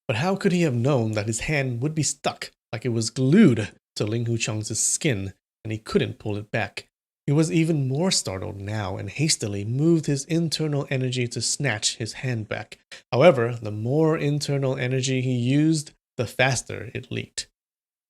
But how could he have known that his hand would be stuck like it was glued to Ling Hucheng's skin and he couldn't pull it back? He was even more startled now and hastily moved his internal energy to snatch his hand back. However, the more internal energy he used, the faster it leaked.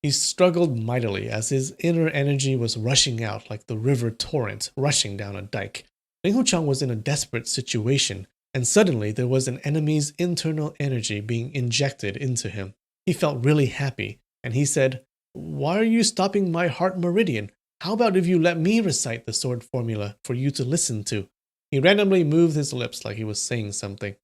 He struggled mightily as his inner energy was rushing out like the river torrent rushing down a dike. Ling Hucheng was in a desperate situation, and suddenly there was an enemy's internal energy being injected into him. He felt really happy, and he said, "Why are you stopping my heart meridian? How about if you let me recite the sword formula for you to listen to?" He randomly moved his lips like he was saying something.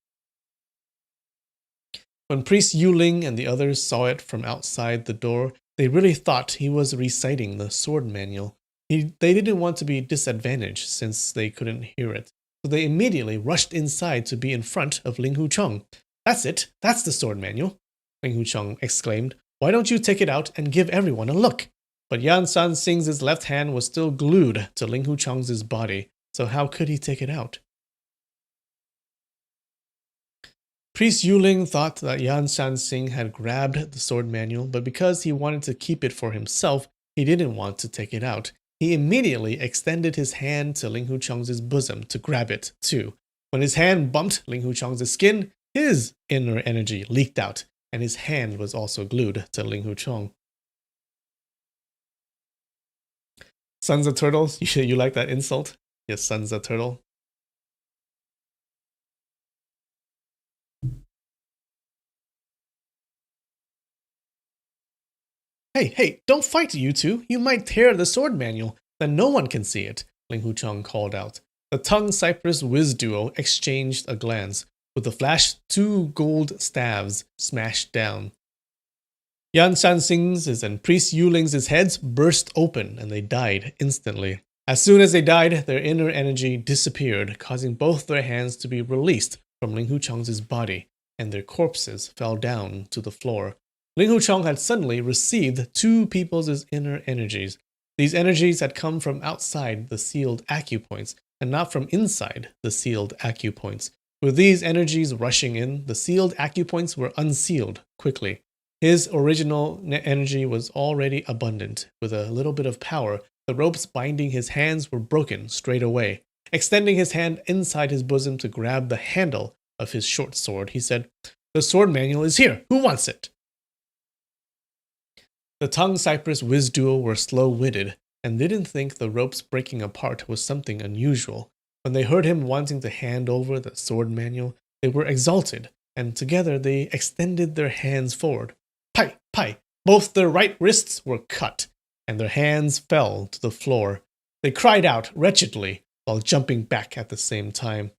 When Priest Yu Ling and the others saw it from outside the door, they really thought he was reciting the sword manual. They didn't want to be disadvantaged since they couldn't hear it, so they immediately rushed inside to be in front of Ling Hucheng. "That's it, that's the sword manual," Ling Hucheng exclaimed. "Why don't you take it out and give everyone a look?" But Yan Sanxing's left hand was still glued to Ling Hucheng's body, so how could he take it out? Priest Yuling thought that Yan Sanxing had grabbed the sword manual, but because he wanted to keep it for himself, he didn't want to take it out. He immediately extended his hand to Ling Hucheng's bosom to grab it, too. When his hand bumped Ling Hucheng's skin, his inner energy leaked out, and his hand was also glued to Ling Hucheng. Son's a turtle? You like that insult? Yes, son's a turtle. Hey, don't fight, you two. You might tear the sword manual. Then no one can see it, Ling Hucheng called out. The Tongue Cypress Wiz duo exchanged a glance. With a flash, 2 gold staves smashed down. Yan Shanxing's and Priest Yuling's heads burst open and they died instantly. As soon as they died, their inner energy disappeared, causing both their hands to be released from Ling Hucheng's body, and their corpses fell down to the floor. Ling Hucheng had suddenly received 2 people's inner energies. These energies had come from outside the sealed acupoints, and not from inside the sealed acupoints. With these energies rushing in, the sealed acupoints were unsealed quickly. His original energy was already abundant. With a little bit of power, the ropes binding his hands were broken straight away. Extending his hand inside his bosom to grab the handle of his short sword, he said, "The sword manual is here. Who wants it?" The Tongue Cypress Wiz duo were slow-witted and didn't think the ropes breaking apart was something unusual. When they heard him wanting to hand over the sword manual, they were exalted, and together they extended their hands forward. Pai! Both their right wrists were cut, and their hands fell to the floor. They cried out wretchedly while jumping back at the same time.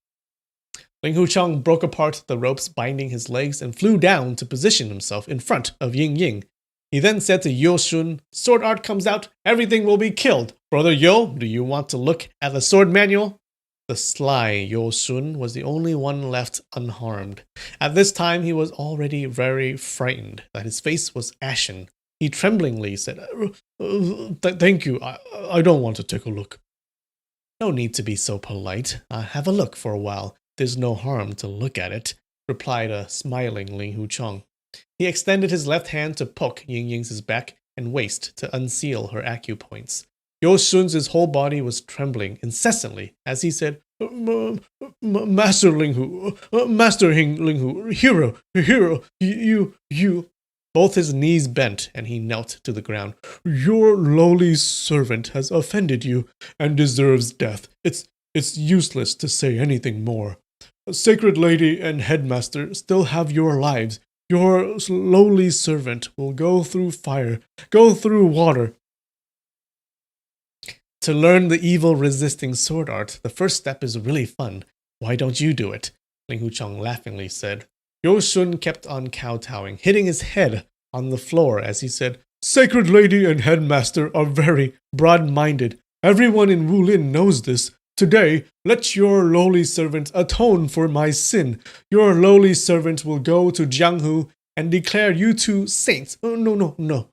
Ling Hucheng broke apart the ropes binding his legs and flew down to position himself in front of Ying Ying. He then said to Yo Shun, "Sword art comes out, everything will be killed. Brother Yo, do you want to look at the sword manual?" The sly Yo Shun was the only one left unharmed. At this time, he was already very frightened that his face was ashen. He tremblingly said, "Thank you, I don't want to take a look." "No need to be so polite. Have a look for a while. There's no harm to look at it," replied a smiling Ling Hucheng. He extended his left hand to poke Ying Ying's back and waist to unseal her acupoints. Yo Shun's whole body was trembling incessantly as he said, Master Master Linghu, hero, you. Both his knees bent and he knelt to the ground. "Your lowly servant has offended you and deserves death. It's useless to say anything more. Sacred Lady and Headmaster still have your lives. Your lowly servant will go through fire, go through water. To learn the evil-resisting sword art, the first step is really fun. Why don't you do it?" Ling Hucheng laughingly said. Yo Shun kept on kowtowing, hitting his head on the floor as he said, "Sacred Lady and Headmaster are very broad-minded. Everyone in Wulin knows this. Today, let your lowly servant atone for my sin. Your lowly servant will go to Jianghu and declare you two saints." Oh, no.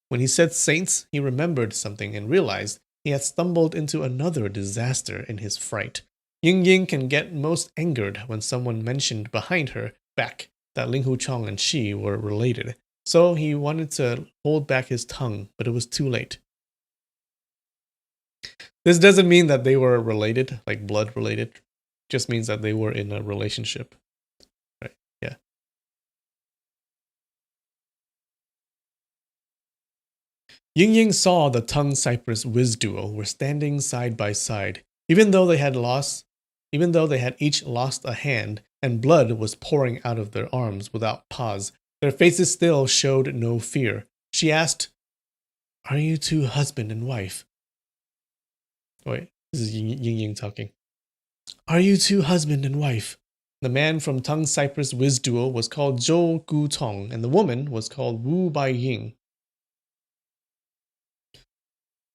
When he said saints, he remembered something and realized he had stumbled into another disaster in his fright. Ying Ying can get most angered when someone mentioned behind her back that Ling Hucheng and she were related. So he wanted to hold back his tongue, but it was too late. This doesn't mean that they were related, like blood related. It just means that they were in a relationship. Right? Yeah. Ying Ying saw the Tongue Cypress Wiz duo were standing side by side, even though they had each lost a hand and blood was pouring out of their arms without pause. Their faces still showed no fear. She asked, "Are you two husband and wife?" Wait, this is Ying Ying talking. "Are you two husband and wife?" The man from Tongue Cypress Wiz duo was called Zhou Gu Tong, and the woman was called Wu Bai Ying.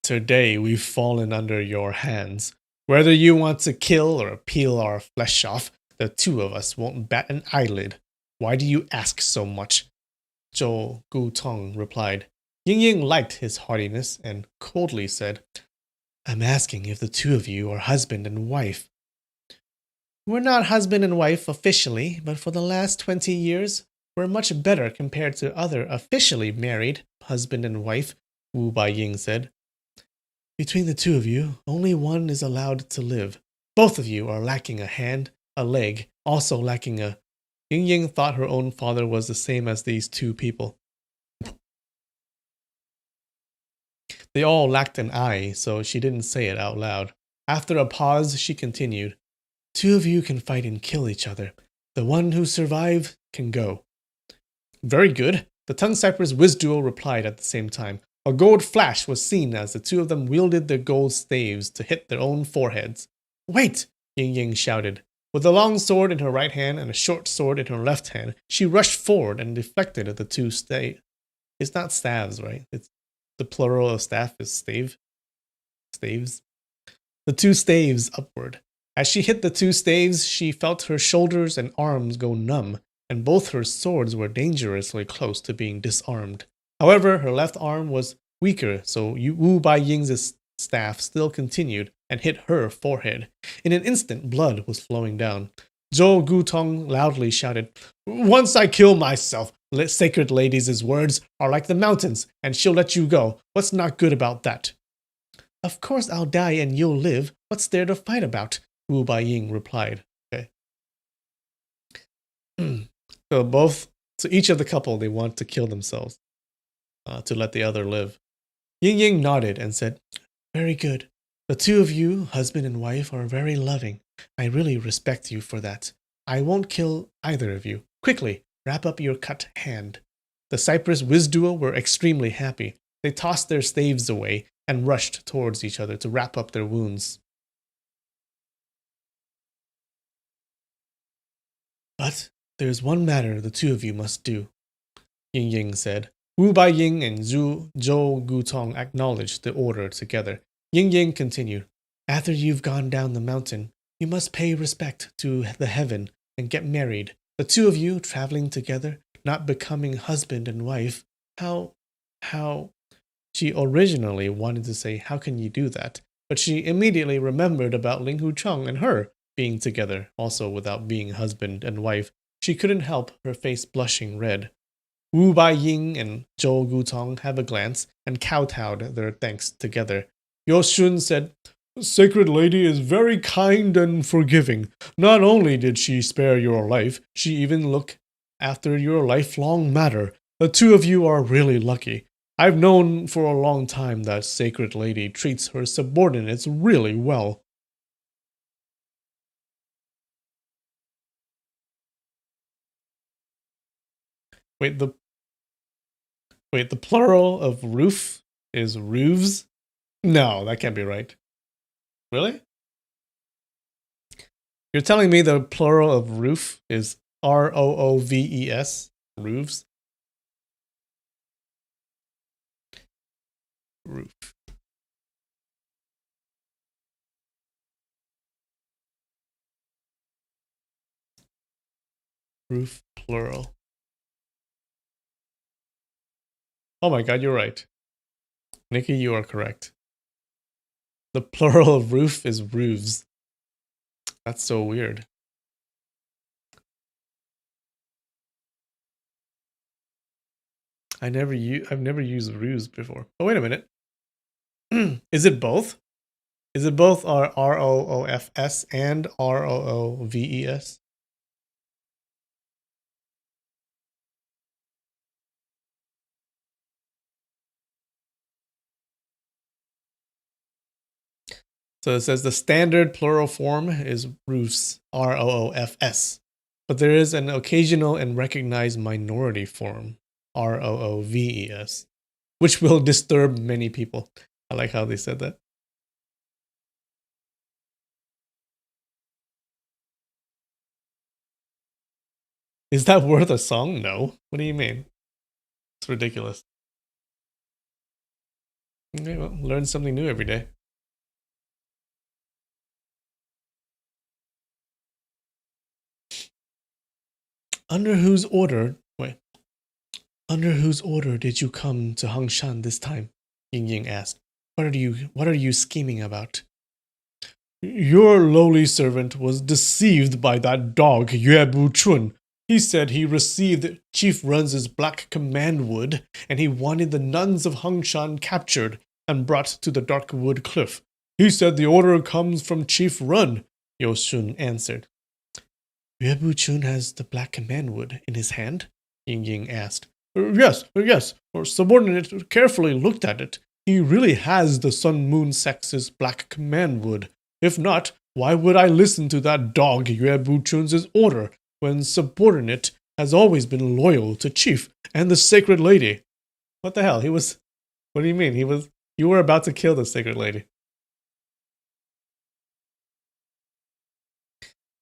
"Today we've fallen under your hands. Whether you want to kill or peel our flesh off, the two of us won't bat an eyelid. Why do you ask so much?" Zhou Gu Tong replied. Ying Ying liked his haughtiness and coldly said, "I'm asking if the two of you are husband and wife." "We're not husband and wife officially, but for the last 20 years, we're much better compared to other officially married husband and wife. Wu Baiying said. Between the two of you, only one is allowed to live. Both of you are lacking a hand, a leg, also lacking a... Ying Ying thought her own father was the same as these two people. They all lacked an eye, so she didn't say it out loud. After a pause, she continued. Two of you can fight and kill each other. The one who survives can go. Very good. The Tongue Cypress Wizduo replied at the same time. A gold flash was seen as the two of them wielded their gold staves to hit their own foreheads. Wait! Ying Ying shouted. With a long sword in her right hand and a short sword in her left hand, she rushed forward and deflected the two staves. It's not staves, right? It's the plural of staff is stave. Staves. The two staves upward. As she hit the two staves, she felt her shoulders and arms go numb, and both her swords were dangerously close to being disarmed. However, her left arm was weaker, so Wu Baiying's staff still continued and hit her forehead. In an instant, blood was flowing down. Zhou Gutong loudly shouted, Once I kill myself, sacred lady's words are like the mountains, and she'll let you go. What's not good about that? Of course I'll die and you'll live. What's there to fight about? Wu Baiying replied. Okay. So each of the couple, they want to kill themselves to let the other live. Ying Ying nodded and said, Very good. The two of you, husband and wife, are very loving. I really respect you for that. I won't kill either of you. Quickly, wrap up your cut hand. The Cypress Wizduo were extremely happy. They tossed their staves away and rushed towards each other to wrap up their wounds. But there's one matter the two of you must do, Ying Ying said. Wu Baiying and Zhou Gutong acknowledged the order together. Ying Ying continued, After you've gone down the mountain, you must pay respect to the heaven and get married. The two of you traveling together, not becoming husband and wife. How... She originally wanted to say, how can you do that? But she immediately remembered about Ling Hucheng and her being together, also without being husband and wife. She couldn't help her face blushing red. Wu Baiying and Zhou Gutong had a glance and kowtowed their thanks together. Yo Shun said, Sacred Lady is very kind and forgiving. Not only did she spare your life, she even looked after your lifelong matter. The two of you are really lucky. I've known for a long time that Sacred Lady treats her subordinates really well. Wait, the plural of roof is roofs? No, that can't be right. Really? You're telling me the plural of roof is R-O-O-V-E-S? Roofs? Roof. Roof plural. Oh my god, you're right. Nikki, you are correct. The plural of roof is roofs. That's so weird. I've never used roofs before. Oh, wait a minute. Is it both? Is it both R-O-O-F-S and R-O-O-V-E-S? So it says the standard plural form is roofs, R-O-O-F-S. But there is an occasional and recognized minority form, R-O-O-V-E-S, which will disturb many people. I like how they said that. Is that worth a song? No. What do you mean? It's ridiculous. Okay, well, learn something new every day. Under whose order did you come to Hangshan this time? Ying Ying asked. What are you scheming about? Your lowly servant was deceived by that dog Yue Bu Chun. He said he received Chief Run's black command wood, and he wanted the nuns of Hongshan captured and brought to the Dark Wood Cliff. He said the order comes from Chief Run, Yoshun answered. Yue Buchun has the black command wood in his hand? Ying Ying asked. Yes. Our subordinate carefully looked at it. He really has the Sun Moon Sex's black command wood. If not, why would I listen to that dog Yue Buchun's order when subordinate has always been loyal to Chief and the Sacred Lady? What the hell? What do you mean? You were about to kill the Sacred Lady.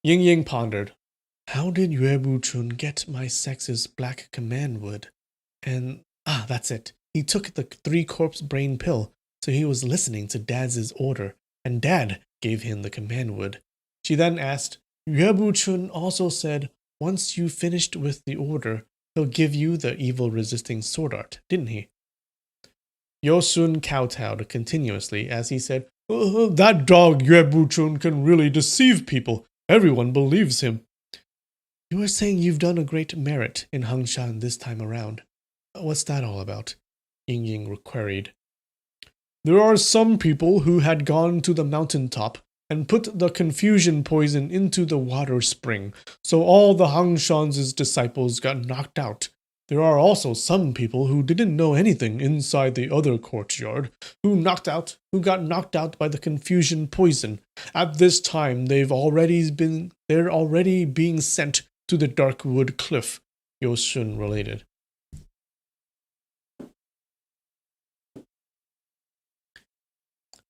Ying Ying pondered. How did Yue Buchun get my sex's black command wood? And, that's it. He took the 3-corpse brain pill, so he was listening to Dad's order, and Dad gave him the command wood. She then asked, Yue Buchun also said, once you finished with the order, he'll give you the evil-resisting sword art, didn't he? Yosun kowtowed continuously as he said, that dog Yue Buchun can really deceive people. Everyone believes him. You were saying you've done a great merit in Hongshan this time around. What's that all about? Ying Ying queried. There are some people who had gone to the mountaintop and put the confusion poison into the water spring, so all the Hongshan's disciples got knocked out. There are also some people who didn't know anything inside the other courtyard, who got knocked out by the confusion poison. At this time, they're already being sent to the Dark Wood Cliff, Yoshun related.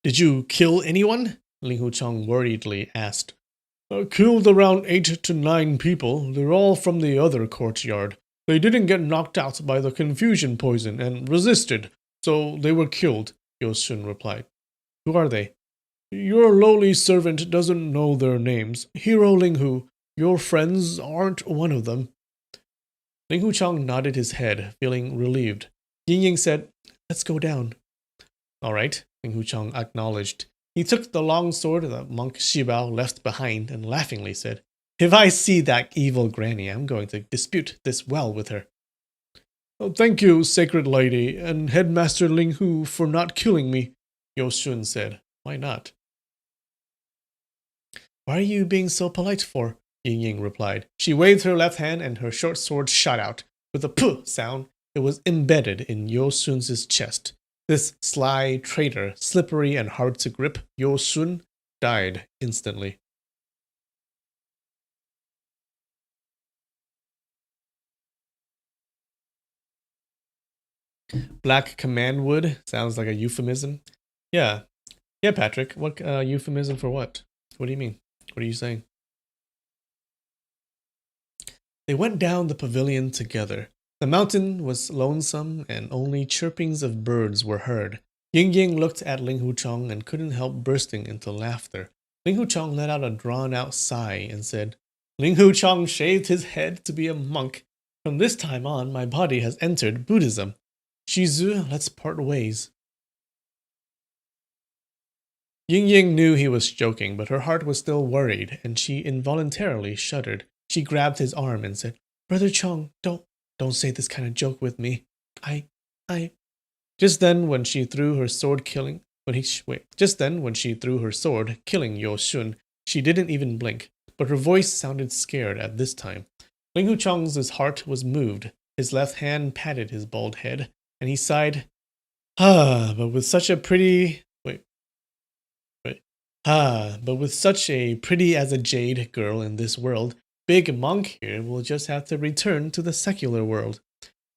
Did you kill anyone? Ling Huchang worriedly asked. Killed around 8 to 9 people. They're all from the other courtyard. They didn't get knocked out by the confusion poison and resisted, so they were killed, Yoshun replied. Who are they? Your lowly servant doesn't know their names. Hero Linghu, your friends aren't one of them. Ling Huchang nodded his head, feeling relieved. Ying Ying said, let's go down. All right, Ling Huchang acknowledged. He took the long sword that monk Shibao left behind and laughingly said, if I see that evil granny, I'm going to dispute this well with her. Oh, thank you, Sacred Lady, and Headmaster Linghu for not killing me, Yoshun said. Why not? Why are you being so polite for? Ying Ying replied. She waved her left hand and her short sword shot out. With a puh sound, it was embedded in Yoshun's chest. This sly traitor, slippery and hard to grip, Yoshun, died instantly. Black command wood sounds like a euphemism. Yeah, Patrick. What euphemism for what? What do you mean? What are you saying? They went down the pavilion together. The mountain was lonesome, and only chirpings of birds were heard. Ying Ying looked at Ling Huchang and couldn't help bursting into laughter. Ling Huchang let out a drawn-out sigh and said, Ling Huchang shaved his head to be a monk. From this time on, my body has entered Buddhism. Shizu, let's part ways. Ying Ying knew he was joking, but her heart was still worried, and she involuntarily shuddered. She grabbed his arm and said, Brother Chong, don't say this kind of joke with me. Just then, when she threw her sword killing Yoshun, she didn't even blink, but her voice sounded scared at this time. Ling Huchang's heart was moved. His left hand patted his bald head, and he sighed, but with such a pretty as a jade girl in this world, Big Monk here will just have to return to the secular world.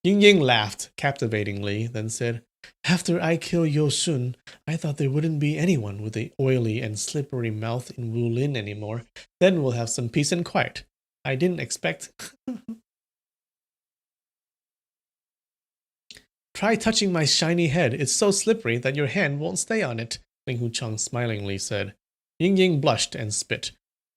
Ying Ying laughed captivatingly, then said, After I kill Yoshun, I thought there wouldn't be anyone with a oily and slippery mouth in Wulin anymore. Then we'll have some peace and quiet. I didn't expect... Try touching my shiny head. It's so slippery that your hand won't stay on it, Ling Huchang smilingly said. Ying Ying blushed and spit.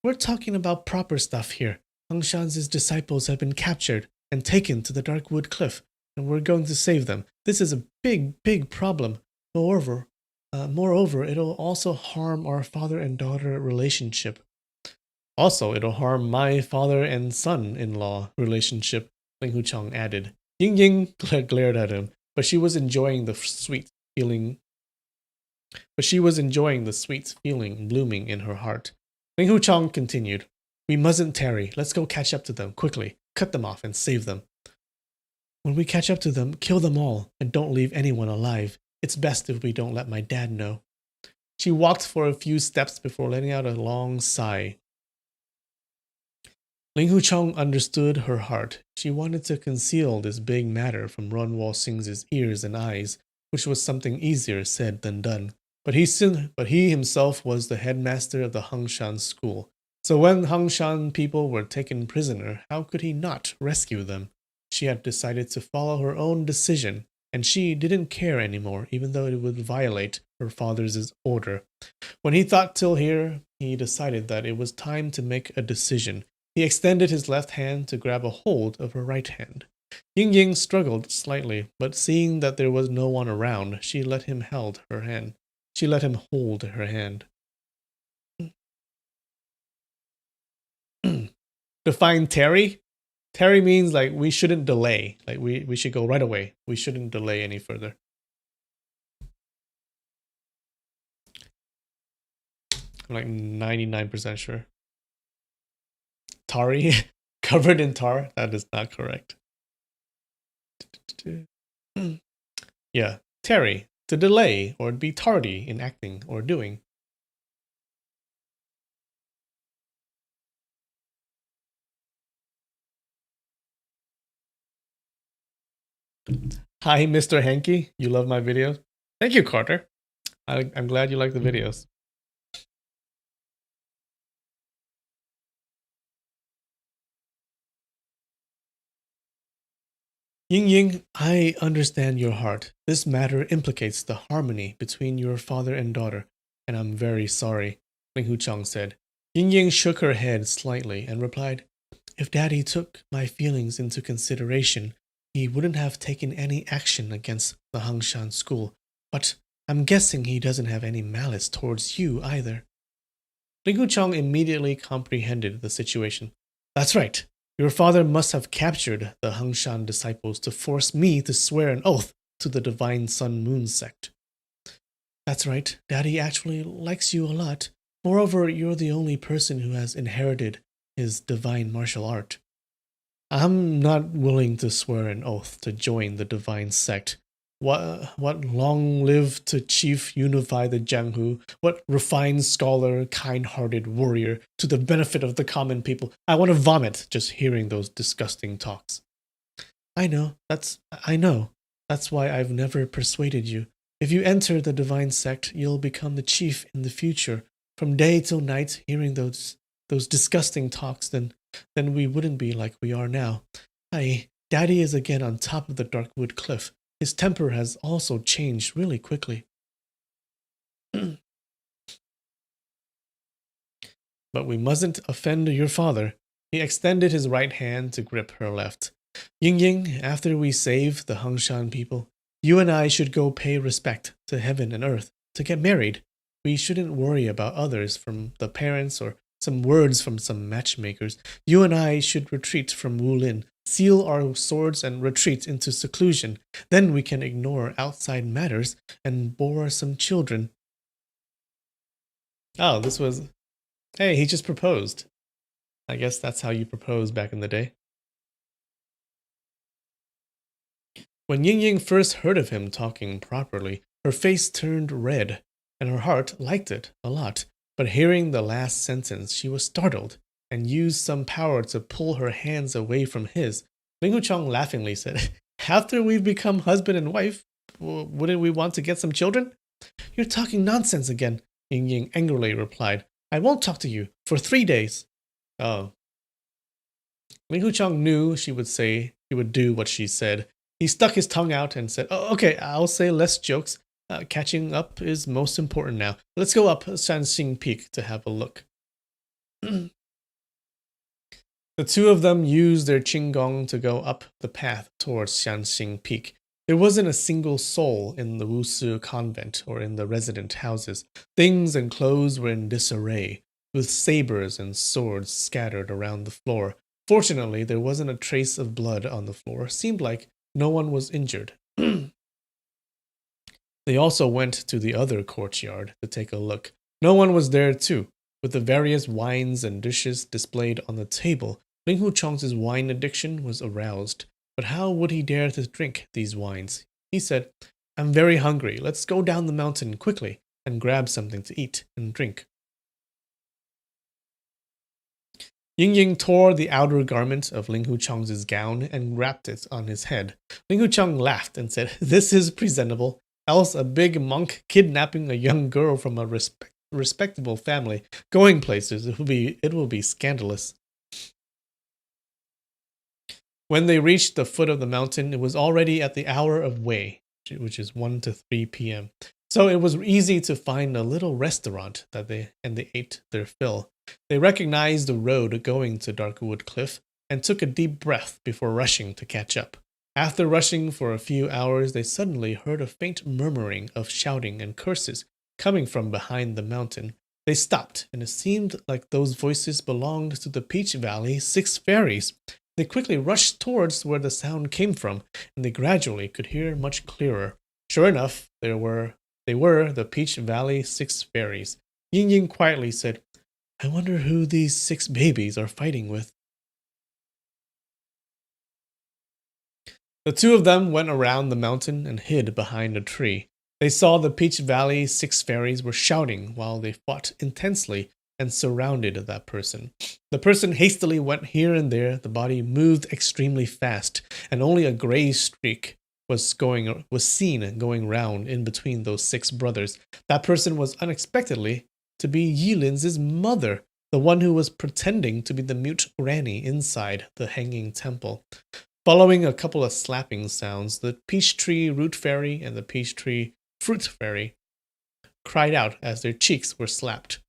We're talking about proper stuff here. Hongshan's disciples have been captured and taken to the Dark Wood Cliff, and we're going to save them. This is a big problem. Moreover, it'll also harm our father and daughter relationship. Also, it'll harm my father and son-in-law relationship, Ling Hucheng added. Ying Ying glared at him, but she was enjoying the sweet feeling blooming in her heart. Ling Hucheng continued, We mustn't tarry. Let's go catch up to them, quickly. Cut them off and save them. When we catch up to them, kill them all, and don't leave anyone alive. It's best if we don't let my dad know. She walked for a few steps before letting out a long sigh. Ling Hucheng understood her heart. She wanted to conceal this big matter from Runwal Singh's ears and eyes, which was something easier said than done. But he himself was the headmaster of the Hangshan school. So when Hangshan people were taken prisoner, how could he not rescue them? She had decided to follow her own decision, and she didn't care anymore, even though it would violate her father's order. When he thought till here, he decided that it was time to make a decision. He extended his left hand to grab a hold of her right hand. Ying Ying struggled slightly, but seeing that there was no one around, she let him hold her hand. Define Terry? Terry means like we shouldn't delay. Like we should go right away. We shouldn't delay any further. I'm like 99% sure. Tari? Covered in tar? That is not correct. Yeah, Terry. To delay or be tardy in acting or doing. Hi, Mr. Hanky. You love my videos? Thank you, Carter. I'm glad you like the videos. Ying Ying, I understand your heart. This matter implicates the harmony between your father and daughter, and I'm very sorry, Ling Hucheng said. Ying Ying shook her head slightly and replied, If Daddy took my feelings into consideration, he wouldn't have taken any action against the Hangshan school, but I'm guessing he doesn't have any malice towards you either. Ling Hucheng immediately comprehended the situation. That's right. Your father must have captured the Hangshan disciples to force me to swear an oath to the Divine Sun Moon sect. That's right. Daddy actually likes you a lot. Moreover, you're the only person who has inherited his divine martial art. I'm not willing to swear an oath to join the divine sect. What long live to chief unify the Jianghu, what refined scholar, kind-hearted warrior, to the benefit of the common people. I want to vomit just hearing those disgusting talks. I know. That's why I've never persuaded you. If you enter the divine sect, you'll become the chief in the future. From day till night, hearing those disgusting talks, then we wouldn't be like we are now. Daddy is again on top of the Darkwood Cliff. His temper has also changed really quickly. But we mustn't offend your father. He extended his right hand to grip her left. Ying Ying, after we save the Hangshan people, you and I should go pay respect to heaven and earth to get married. We shouldn't worry about others from the parents or some words from some matchmakers. You and I should retreat from Wulin, seal our swords and retreat into seclusion. Then we can ignore outside matters and bore some children. Oh, hey, he just proposed. I guess that's how you propose back in the day. When Ying Ying first heard of him talking properly, her face turned red, and her heart liked it a lot. But hearing the last sentence, she was startled and used some power to pull her hands away from his. Ling Hucheng laughingly said, After we've become husband and wife, wouldn't we want to get some children? You're talking nonsense again, Ying Ying angrily replied. I won't talk to you for 3 days. Oh. Ling Hucheng knew she would do what she said. He stuck his tongue out and said, Oh, okay, I'll say less jokes. Catching up is most important now. Let's go up Shanxing Peak to have a look. The two of them used their qinggong to go up the path towards Shanxing Peak. There wasn't a single soul in the Wusu convent or in the resident houses. Things and clothes were in disarray. with sabers and swords scattered around the floor. Fortunately, there wasn't a trace of blood on the floor. Seemed like no one was injured. They also went to the other courtyard to take a look. No one was there too. With the various wines and dishes displayed on the table, Ling Huchong's wine addiction was aroused. But how would he dare to drink these wines? He said, "I'm very hungry. Let's go down the mountain quickly and grab something to eat and drink." Ying Ying tore the outer garment of Ling Huchong's gown and wrapped it on his head. Ling Huchong laughed and said, "This is presentable. Else a big monk kidnapping a young girl from a respectable family, going places, it will be scandalous." When they reached the foot of the mountain, it was already at the hour of Wei, which is 1 to 3 p.m. So it was easy to find a little restaurant they ate their fill. They recognized the road going to Darkwood Cliff and took a deep breath before rushing to catch up. After rushing for a few hours, they suddenly heard a faint murmuring of shouting and curses coming from behind the mountain. They stopped, and it seemed like those voices belonged to the Peach Valley 6 fairies. They quickly rushed towards where the sound came from, and they gradually could hear much clearer. Sure enough, they were the Peach Valley 6 fairies. Ying Ying quietly said, "I wonder who these 6 babies are fighting with." The two of them went around the mountain and hid behind a tree. They saw the Peach Valley 6 fairies were shouting while they fought intensely and surrounded that person. The person hastily went here and there. The body moved extremely fast, and only a gray streak was seen going round in between those 6 brothers. That person was unexpectedly to be Yilin's mother, the one who was pretending to be the mute granny inside the hanging temple. Following a couple of slapping sounds, the Peach Tree Root Fairy and the Peach Tree Fruit Fairy cried out as their cheeks were slapped.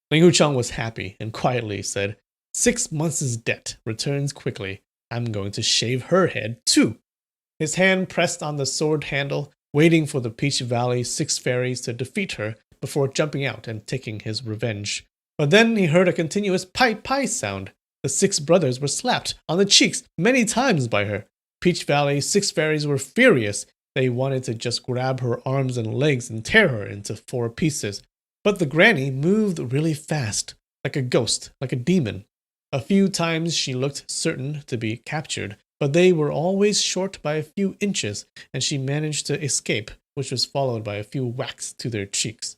Ling Huchong was happy and quietly said, 6 months' debt returns quickly. I'm going to shave her head too." His hand pressed on the sword handle, waiting for the Peach Valley 6 fairies to defeat her before jumping out and taking his revenge. But then he heard a continuous pie sound. The 6 brothers were slapped on the cheeks many times by her. Peach Valley 6 fairies were furious. They wanted to just grab her arms and legs and tear her into 4 pieces. But the granny moved really fast, like a ghost, like a demon. A few times she looked certain to be captured, but they were always short by a few inches, and she managed to escape, which was followed by a few whacks to their cheeks.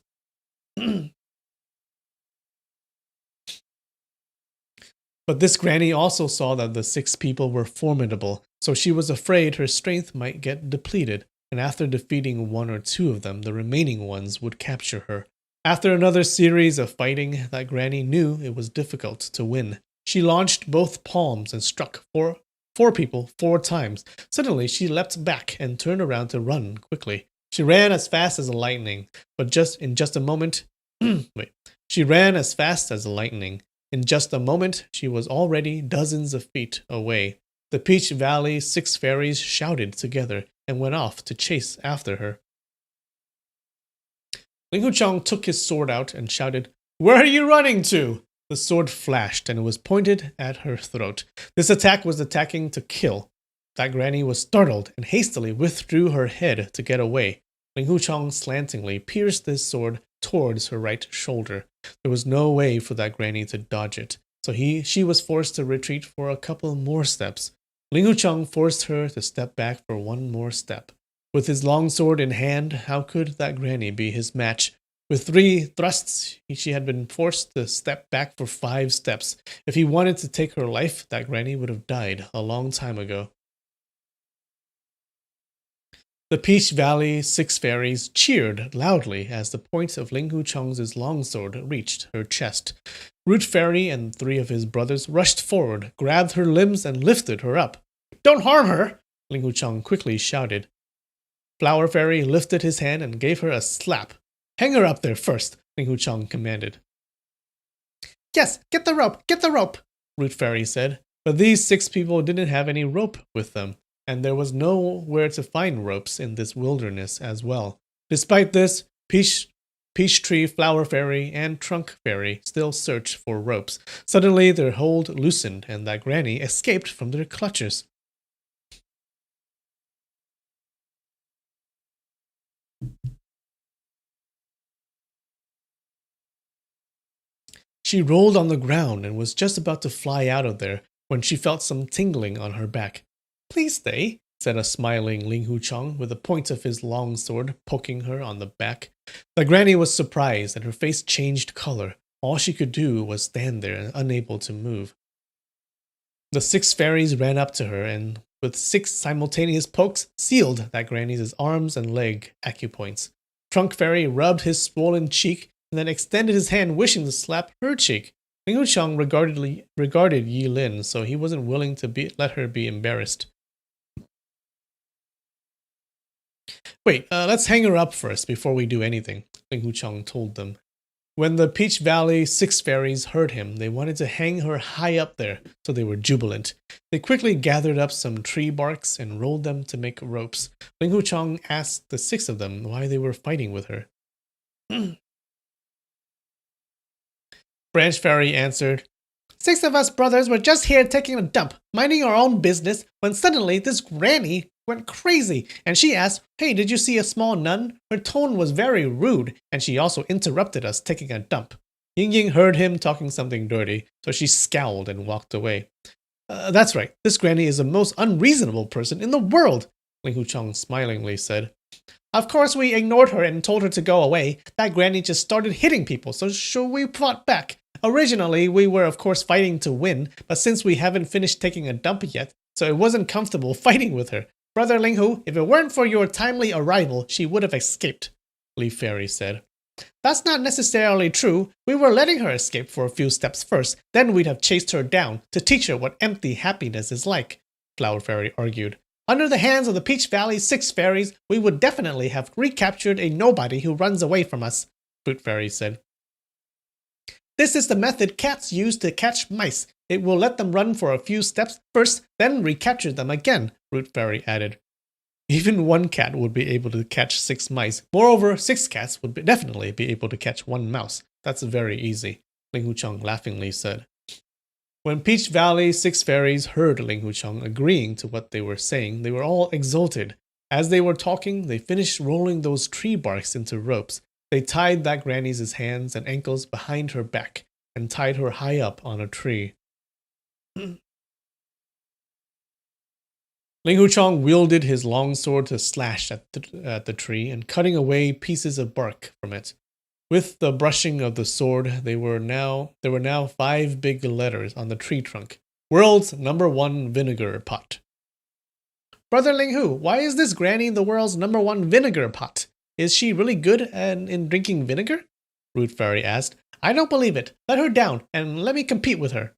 But this granny also saw that the 6 people were formidable, so she was afraid her strength might get depleted, and after defeating 1 or 2 of them, the remaining ones would capture her. After another series of fighting, that granny knew it was difficult to win. She launched both palms and struck four people 4 times. Suddenly, she leapt back and turned around to run quickly. She ran as fast as lightning, but in just a moment, she ran as fast as lightning. In just a moment, she was already dozens of feet away. The Peach Valley 6 fairies shouted together and went off to chase after her. Ling Huchong took his sword out and shouted, "Where are you running to?" The sword flashed and it was pointed at her throat. This attack was attacking to kill. That granny was startled and hastily withdrew her head to get away. Ling Huchong slantingly pierced his sword towards her right shoulder. There was no way for that granny to dodge it, so she was forced to retreat for a couple more steps. Ling Huchong forced her to step back for 1 more step. With his long sword in hand, how could that granny be his match? With 3 thrusts, she had been forced to step back for 5 steps. If he wanted to take her life, that granny would have died a long time ago. The Peach Valley 6 fairies cheered loudly as the point of Ling Huchong's longsword reached her chest. Root Fairy and 3 of his brothers rushed forward, grabbed her limbs, and lifted her up. "Don't harm her!" Ling Huchong quickly shouted. Flower Fairy lifted his hand and gave her a slap. "Hang her up there first," Ling Huchong commanded. "Yes, get the rope," Root Fairy said. But these 6 people didn't have any rope with them, and there was nowhere to find ropes in this wilderness as well. Despite this, Peach Peach Tree, Flower Fairy, and Trunk Fairy still searched for ropes. Suddenly, their hold loosened, and that granny escaped from their clutches. She rolled on the ground and was just about to fly out of there when she felt some tingling on her back. Please stay, said a smiling Ling Hu Chong with the point of his long sword poking her on the back. The granny was surprised and her face changed color. All she could do was stand there, unable to move. The 6 fairies ran up to her and, with 6 simultaneous pokes, sealed that granny's arms and leg acupoints. Trunk Fairy rubbed his swollen cheek and then extended his hand wishing to slap her cheek. Ling Wuchang regarded Yi Lin, so he wasn't willing to let her be embarrassed. Wait, let's hang her up first before we do anything, Ling Wuchang told them. When the Peach Valley 6 fairies heard him, they wanted to hang her high up there, so they were jubilant. They quickly gathered up some tree barks and rolled them to make ropes. Ling Wuchang asked the 6 of them why they were fighting with her. Branch Fairy answered, 6 of us brothers were just here taking a dump, minding our own business, when suddenly this granny went crazy, and she asked, hey, did you see a small nun? Her tone was very rude, and she also interrupted us taking a dump. Ying Ying heard him talking something dirty, so she scowled and walked away. That's right, this granny is the most unreasonable person in the world, Ling Wuchang smilingly said. Of course we ignored her and told her to go away. That granny just started hitting people, so we fought back. Originally, we were of course fighting to win, but since we haven't finished taking a dump yet, so it wasn't comfortable fighting with her. Brother Ling Hu, if it weren't for your timely arrival, she would have escaped, Leaf Fairy said. That's not necessarily true. We were letting her escape for a few steps first, then we'd have chased her down to teach her what empty happiness is like, Flower Fairy argued. Under the hands of the Peach Valley 6 fairies, we would definitely have recaptured a nobody who runs away from us, Fruit Fairy said. This is the method cats use to catch mice. It will let them run for a few steps first, then recapture them again, Root Fairy added. Even one cat would be able to catch 6 mice. Moreover, 6 cats would definitely be able to catch 1 mouse. That's very easy, Ling Wuchang laughingly said. When Peach Valley 6 fairies heard Ling Wuchang agreeing to what they were saying, they were all exulted. As they were talking, they finished rolling those tree barks into ropes. They tied that granny's hands and ankles behind her back and tied her high up on a tree. Ling Wuchang wielded his long sword to slash at the tree and cutting away pieces of bark from it. With the brushing of the sword, there were now 5 big letters on the tree trunk. World's #1 vinegar pot. Brother Ling Hu, why is this granny the world's #1 vinegar pot? Is she really good in drinking vinegar? Root Fairy asked. I don't believe it. Let her down and let me compete with her.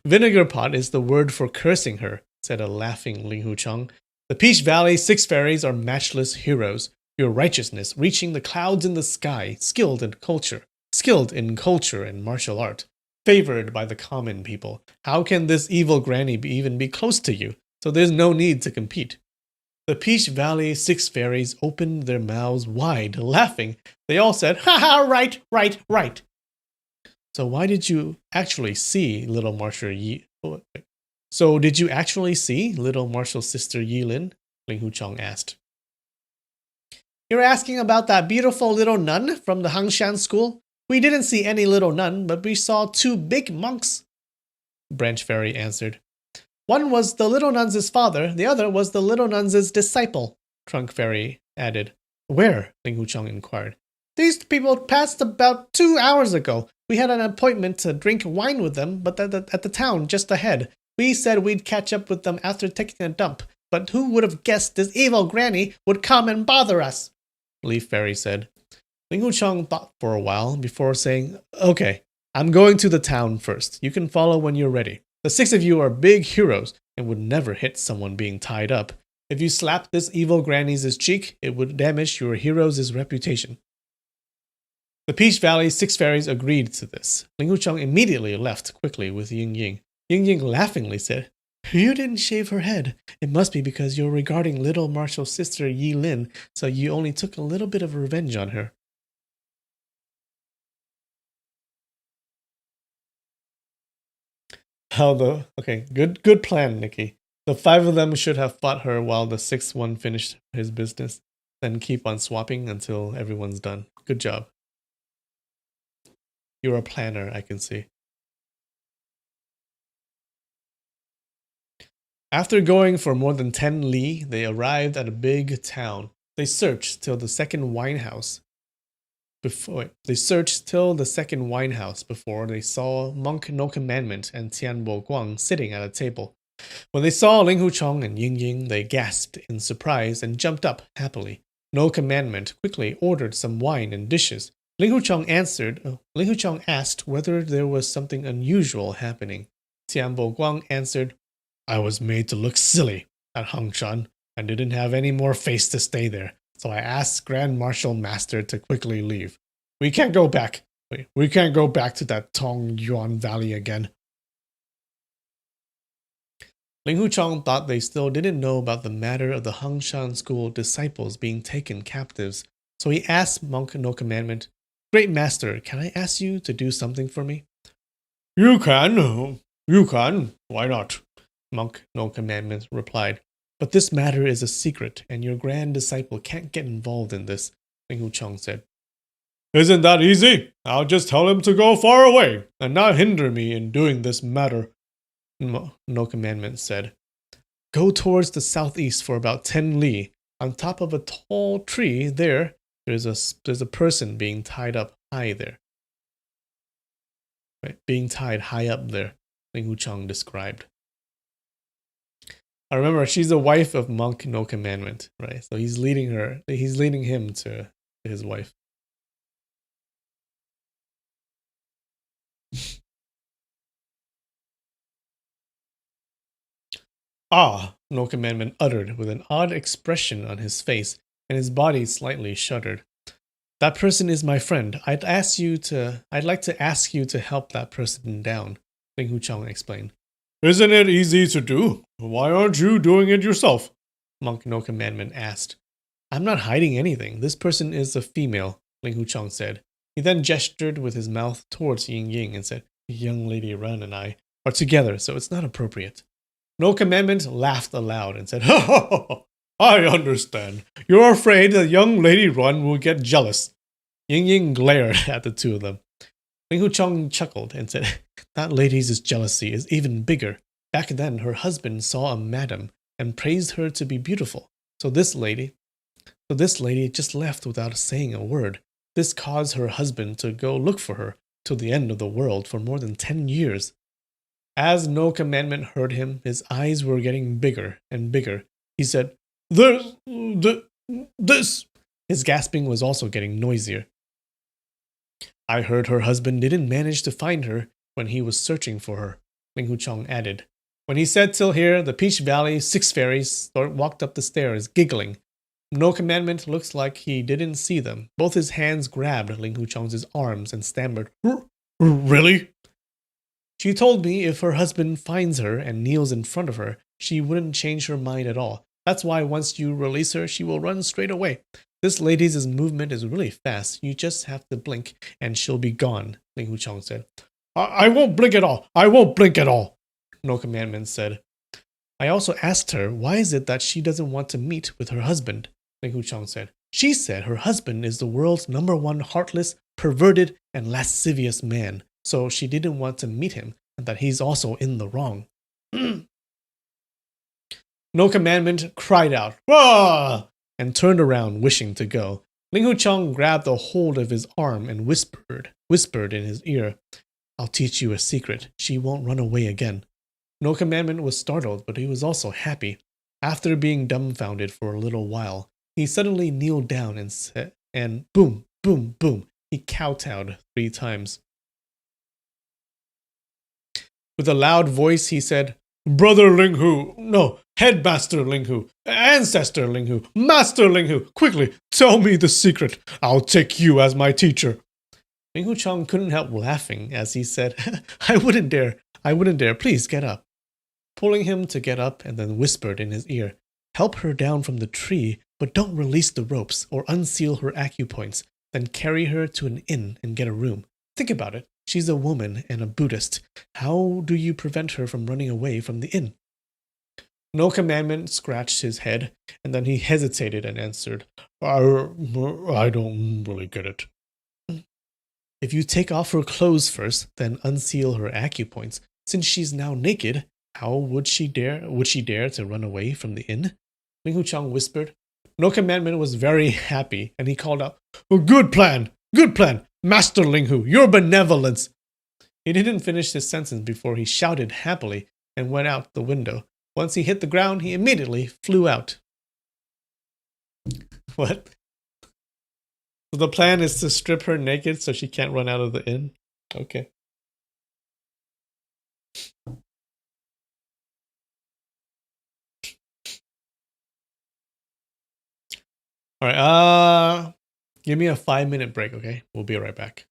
Vinegar pot is the word for cursing her, said a laughing Ling Wuchang. The Peach Valley 6 fairies are matchless heroes. Your righteousness reaching the clouds in the sky, skilled in culture and martial art, favored by the common people. How can this evil granny even be close to you? So there's no need to compete. The Peach Valley 6 fairies opened their mouths wide, laughing. They all said, ha ha, right. So why did you actually see little martial did you actually see little martial sister Yi Lin? Ling Wuchang asked. You're asking about that beautiful little nun from the Hangshan school? We didn't see any little nun, but we saw 2 big monks, Branch Fairy answered. One was the little nun's father, the other was the little nun's disciple, Trunk Fairy added. Where? Ling Wuchang inquired. These people passed about 2 hours ago. We had an appointment to drink wine with them, but at the town just ahead. We said we'd catch up with them after taking a dump, but who would have guessed this evil granny would come and bother us? Leaf Fairy said. Ling Wuchang thought for a while before saying, Okay, I'm going to the town first. You can follow when you're ready. The 6 of you are big heroes and would never hit someone being tied up. If you slap this evil granny's cheek, it would damage your hero's reputation. The Peach Valley 6 fairies agreed to this. Ling Wuchang immediately left quickly with Ying Ying. Ying Ying laughingly said, You didn't shave her head. It must be because you're regarding little martial sister Yi Lin, so you only took a little bit of revenge on her. Okay, good plan, Nikki. The 5 of them should have fought her while the 6th one finished his business, then keep on swapping until everyone's done. Good job. You're a planner, I can see. After going for more than 10 li, they arrived at a big town. They searched till the second wine house. Before they saw Monk No Commandment and Tian Bo Guang sitting at a table. When they saw Ling Huchong and Ying Ying, they gasped in surprise and jumped up happily. No Commandment quickly ordered some wine and dishes. Ling Huchong asked whether there was something unusual happening. Tian Bo Guang answered, I was made to look silly at Hangshan and didn't have any more face to stay there, so I asked Grand Marshal Master to quickly leave. We can't go back to that Tong Yuan Valley again. Ling Huchong thought they still didn't know about the matter of the Hangshan school disciples being taken captives, so he asked Monk No Commandment, Great Master, can I ask you to do something for me? You can. Why not? Monk No Commandment replied. But this matter is a secret, and your grand disciple can't get involved in this, Ling Huchong said. Isn't that easy? I'll just tell him to go far away, and not hinder me in doing this matter, No Commandment said. Go towards the southeast for about 10 li. On top of a tall tree there's a person being tied up high there. Right, being tied high up there, Ling Huchong described. I remember she's the wife of Monk No Commandment, right? So he's leading him to his wife. Ah, No Commandment uttered with an odd expression on his face, and his body slightly shuddered. That person is my friend. I'd like to ask you to help that person down, Ling Huchong explained. Isn't it easy to do? Why aren't you doing it yourself? Monk No Commandment asked. I'm not hiding anything. This person is a female, Ling Huchong said. He then gestured with his mouth towards Ying Ying and said, Young Lady Ren and I are together, so it's not appropriate. No Commandment laughed aloud and said, I understand. You're afraid that young Lady Run will get jealous. Ying Ying glared at the two of them. Ling Huchong chuckled and said, That lady's jealousy is even bigger. Back then, her husband saw a madam and praised her to be beautiful. So this lady just left without saying a word. This caused her husband to go look for her till the end of the world for more than 10 years. As No Commandment heard him, his eyes were getting bigger and bigger. He said, This. His gasping was also getting noisier. I heard her husband didn't manage to find her when he was searching for her, Ling Huchong added. When he said till here, the Peach Valley 6 fairies walked up the stairs, giggling. No Commandment looks like he didn't see them. Both his hands grabbed Ling Huchong's arms and stammered, Really? She told me if her husband finds her and kneels in front of her, she wouldn't change her mind at all. That's why once you release her, she will run straight away. This lady's movement is really fast. You just have to blink and she'll be gone, Ling Huchong said. I won't blink at all. No Commandment said. I also asked her, why is it that she doesn't want to meet with her husband? Ling Huchong said. She said her husband is the world's #1 heartless, perverted, and lascivious man. So she didn't want to meet him, and that he's also in the wrong. No Commandment cried out, Wah! And turned around, wishing to go. Ling Huchong grabbed a hold of his arm and whispered in his ear, I'll teach you a secret. She won't run away again. No Commandment was startled, but he was also happy. After being dumbfounded for a little while, he suddenly kneeled down and said, and boom, boom, boom, he kowtowed 3 times. With a loud voice, he said, Brother Linghu, no, Headmaster Linghu, Ancestor Linghu, Master Linghu, quickly, tell me the secret. I'll take you as my teacher. Ling Huchong couldn't help laughing as he said, I wouldn't dare, please get up. Pulling him to get up and then whispered in his ear, help her down from the tree, but don't release the ropes or unseal her acupoints. Then carry her to an inn and get a room. Think about it. She's a woman and a Buddhist. How do you prevent her from running away from the inn? No Commandment scratched his head, and then he hesitated and answered, I don't really get it. If you take off her clothes first, then unseal her acupoints, since she's now naked, how would she dare to run away from the inn? Ling Huchang whispered. No Commandment was very happy, and he called out, Good plan! Good plan! Master Ling Hu, your benevolence! He didn't finish his sentence before he shouted happily and went out the window. Once he hit the ground, he immediately flew out. What? So the plan is to strip her naked so she can't run out of the inn? Okay. Alright, give me a 5-minute break, okay? We'll be right back.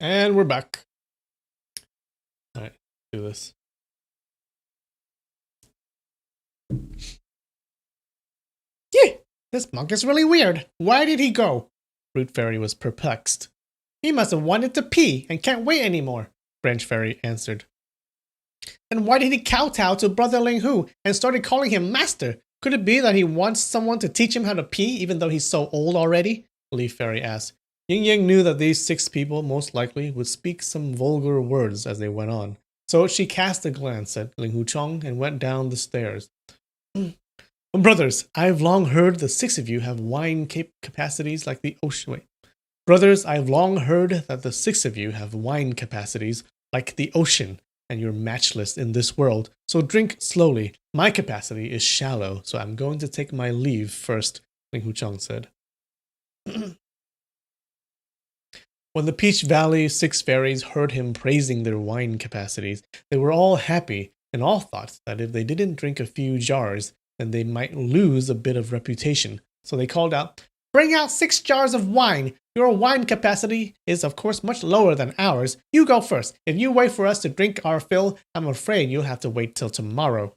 And we're back. Alright, do this. Yeah, this monk is really weird. Why did he go? Root Fairy was perplexed. He must have wanted to pee and can't wait anymore, Branch Fairy answered. And why did he kowtow to Brother Ling Hu and started calling him master? Could it be that he wants someone to teach him how to pee even though he's so old already? Leaf Fairy asked. Ying Ying knew that these 6 people most likely would speak some vulgar words as they went on, so she cast a glance at Ling Huchang and went down the stairs. Brothers, I've long heard the 6 of you have wine capacities like the ocean. Wait. Brothers, I've long heard that the 6 of you have wine capacities like the ocean, and you're matchless in this world, so drink slowly. My capacity is shallow, so I'm going to take my leave first, Ling Huchang said. When the Peach Valley 6 fairies heard him praising their wine capacities, they were all happy and all thought that if they didn't drink a few jars, then they might lose a bit of reputation. So they called out, Bring out 6 jars of wine. Your wine capacity is of course much lower than ours. You go first. If you wait for us to drink our fill, I'm afraid you'll have to wait till tomorrow.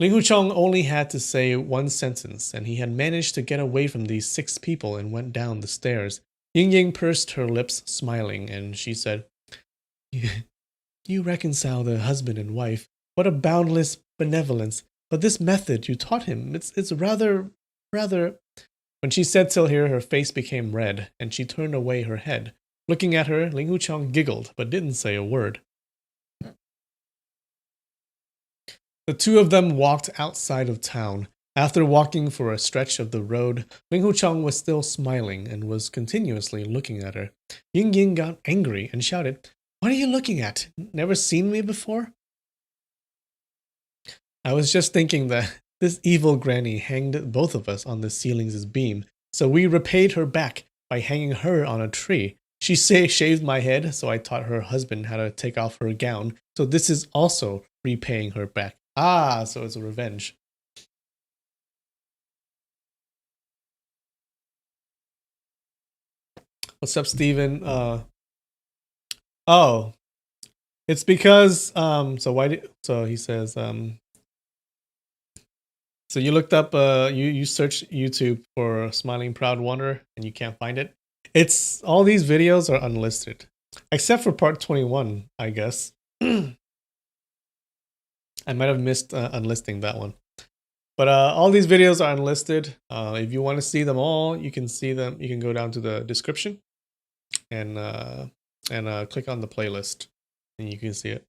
Ling Huchang only had to say one sentence, and he had managed to get away from these 6 people and went down the stairs. Ying Ying pursed her lips, smiling, and she said, You reconcile the husband and wife. What a boundless benevolence. But this method you taught him, it's rather... When she said till here, her face became red, and she turned away her head. Looking at her, Ling Huchang giggled, but didn't say a word. The 2 of them walked outside of town. After walking for a stretch of the road, Ling Huchang was still smiling and was continuously looking at her. Ying Ying got angry and shouted, What are you looking at? Never seen me before? I was just thinking that this evil granny hanged both of us on the ceiling's beam, so we repaid her back by hanging her on a tree. She shaved my head, so I taught her husband how to take off her gown, so this is also repaying her back. Ah, so it's a revenge. What's up, Steven? Oh, it's because, so he says, so you looked up, you searched YouTube for Smiling Proud Wanderer and you can't find it. It's, all these videos are unlisted, except for part 21, I guess. I might have missed unlisting that one. But all these videos are unlisted. If you want to see them all, you can see them. You can go down to the description and click on the playlist, and you can see it.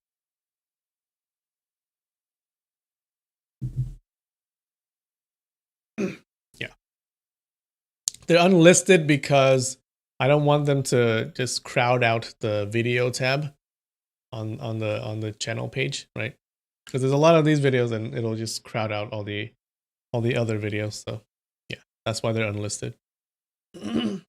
Yeah, they're unlisted because I don't want them to just crowd out the video tab on the channel page, right? Because there's a lot of these videos, and it'll just crowd out all the other videos. So yeah, that's why they're unlisted. Where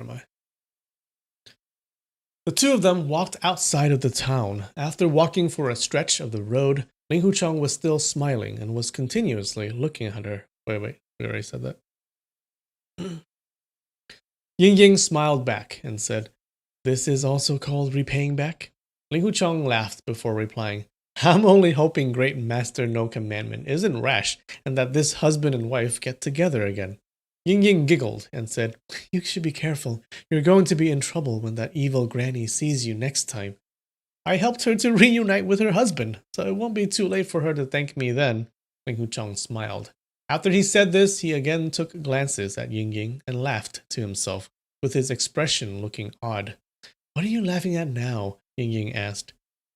am I? The 2 of them walked outside of the town. After walking for a stretch of the road, Ling Huchang was still smiling and was continuously looking at her. Wait, we already said that. Ying Ying smiled back and said, "This is also called repaying back?" Ling Huchong laughed before replying, "I'm only hoping Great Master No Commandment isn't rash and that this husband and wife get together again." Ying Ying giggled and said, "You should be careful. You're going to be in trouble when that evil granny sees you next time. I helped her to reunite with her husband, so it won't be too late for her to thank me then." Ling Huchong smiled. After he said this, he again took glances at Ying Ying and laughed to himself, with his expression looking odd. "What are you laughing at now?" Ying Ying asked.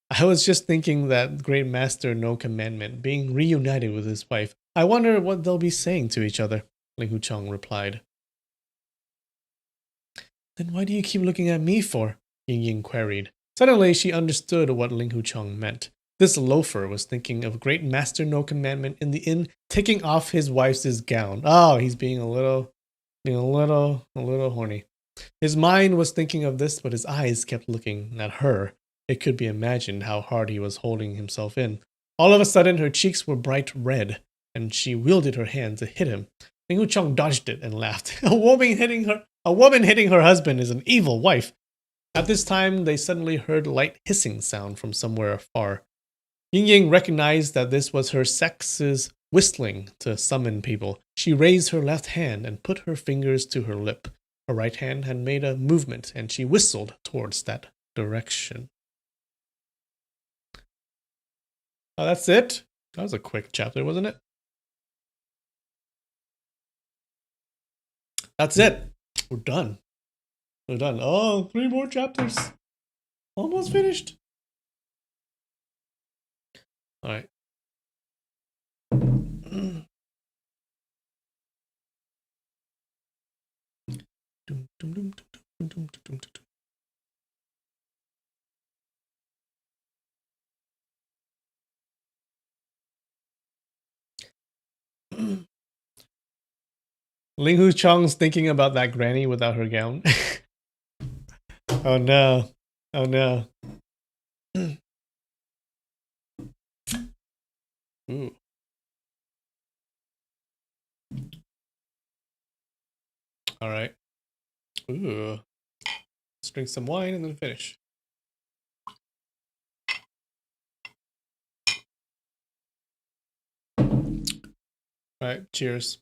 "I was just thinking that Great Master No Commandment being reunited with his wife. I wonder what they'll be saying to each other," Ling Huchong replied. "Then why do you keep looking at me for?" Ying Ying queried. Suddenly, she understood what Ling Huchong meant. This loafer was thinking of Great Master No Commandment in the inn taking off his wife's gown. Oh, he's being a little horny. His mind was thinking of this, but his eyes kept looking at her. It could be imagined how hard he was holding himself in. All of a sudden, her cheeks were bright red, and she wielded her hand to hit him. Ling Wuchong dodged it and laughed. A woman hitting her husband is an evil wife. At this time, they suddenly heard a light hissing sound from somewhere afar. Ying Ying recognized that this was her sex's whistling to summon people. She raised her left hand and put her fingers to her lip. Her right hand had made a movement, and she whistled towards that direction. Oh, that's it? That was a quick chapter, wasn't it? That's it. We're done. We're done. Oh, 3 more chapters. Almost finished. All right. Ling Hu Chong's thinking about that granny without her gown. Oh no. Oh no. Ooh. All right. Ooh. Let's drink some wine and then finish. All right. Cheers.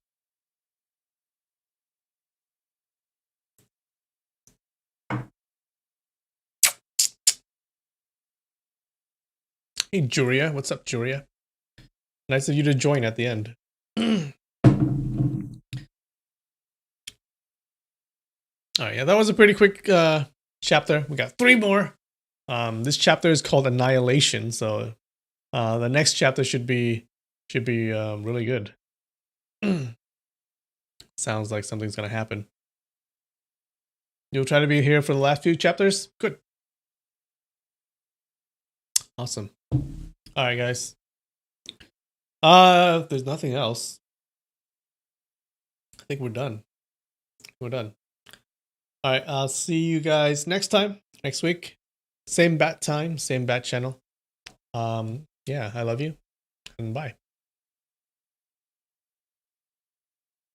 Hey, Juria. What's up, Juria? Nice of you to join at the end. All right, yeah, that was a pretty quick chapter. We got 3 more. This chapter is called Annihilation, so the next chapter should be really good. Sounds like something's gonna happen. You'll try to be here for the last few chapters? Good. Awesome. Alright, guys. If there's nothing else, I think we're done. We're done. Alright, I'll see you guys next time, next week. Same bat time, same bat channel. Yeah, I love you, and bye.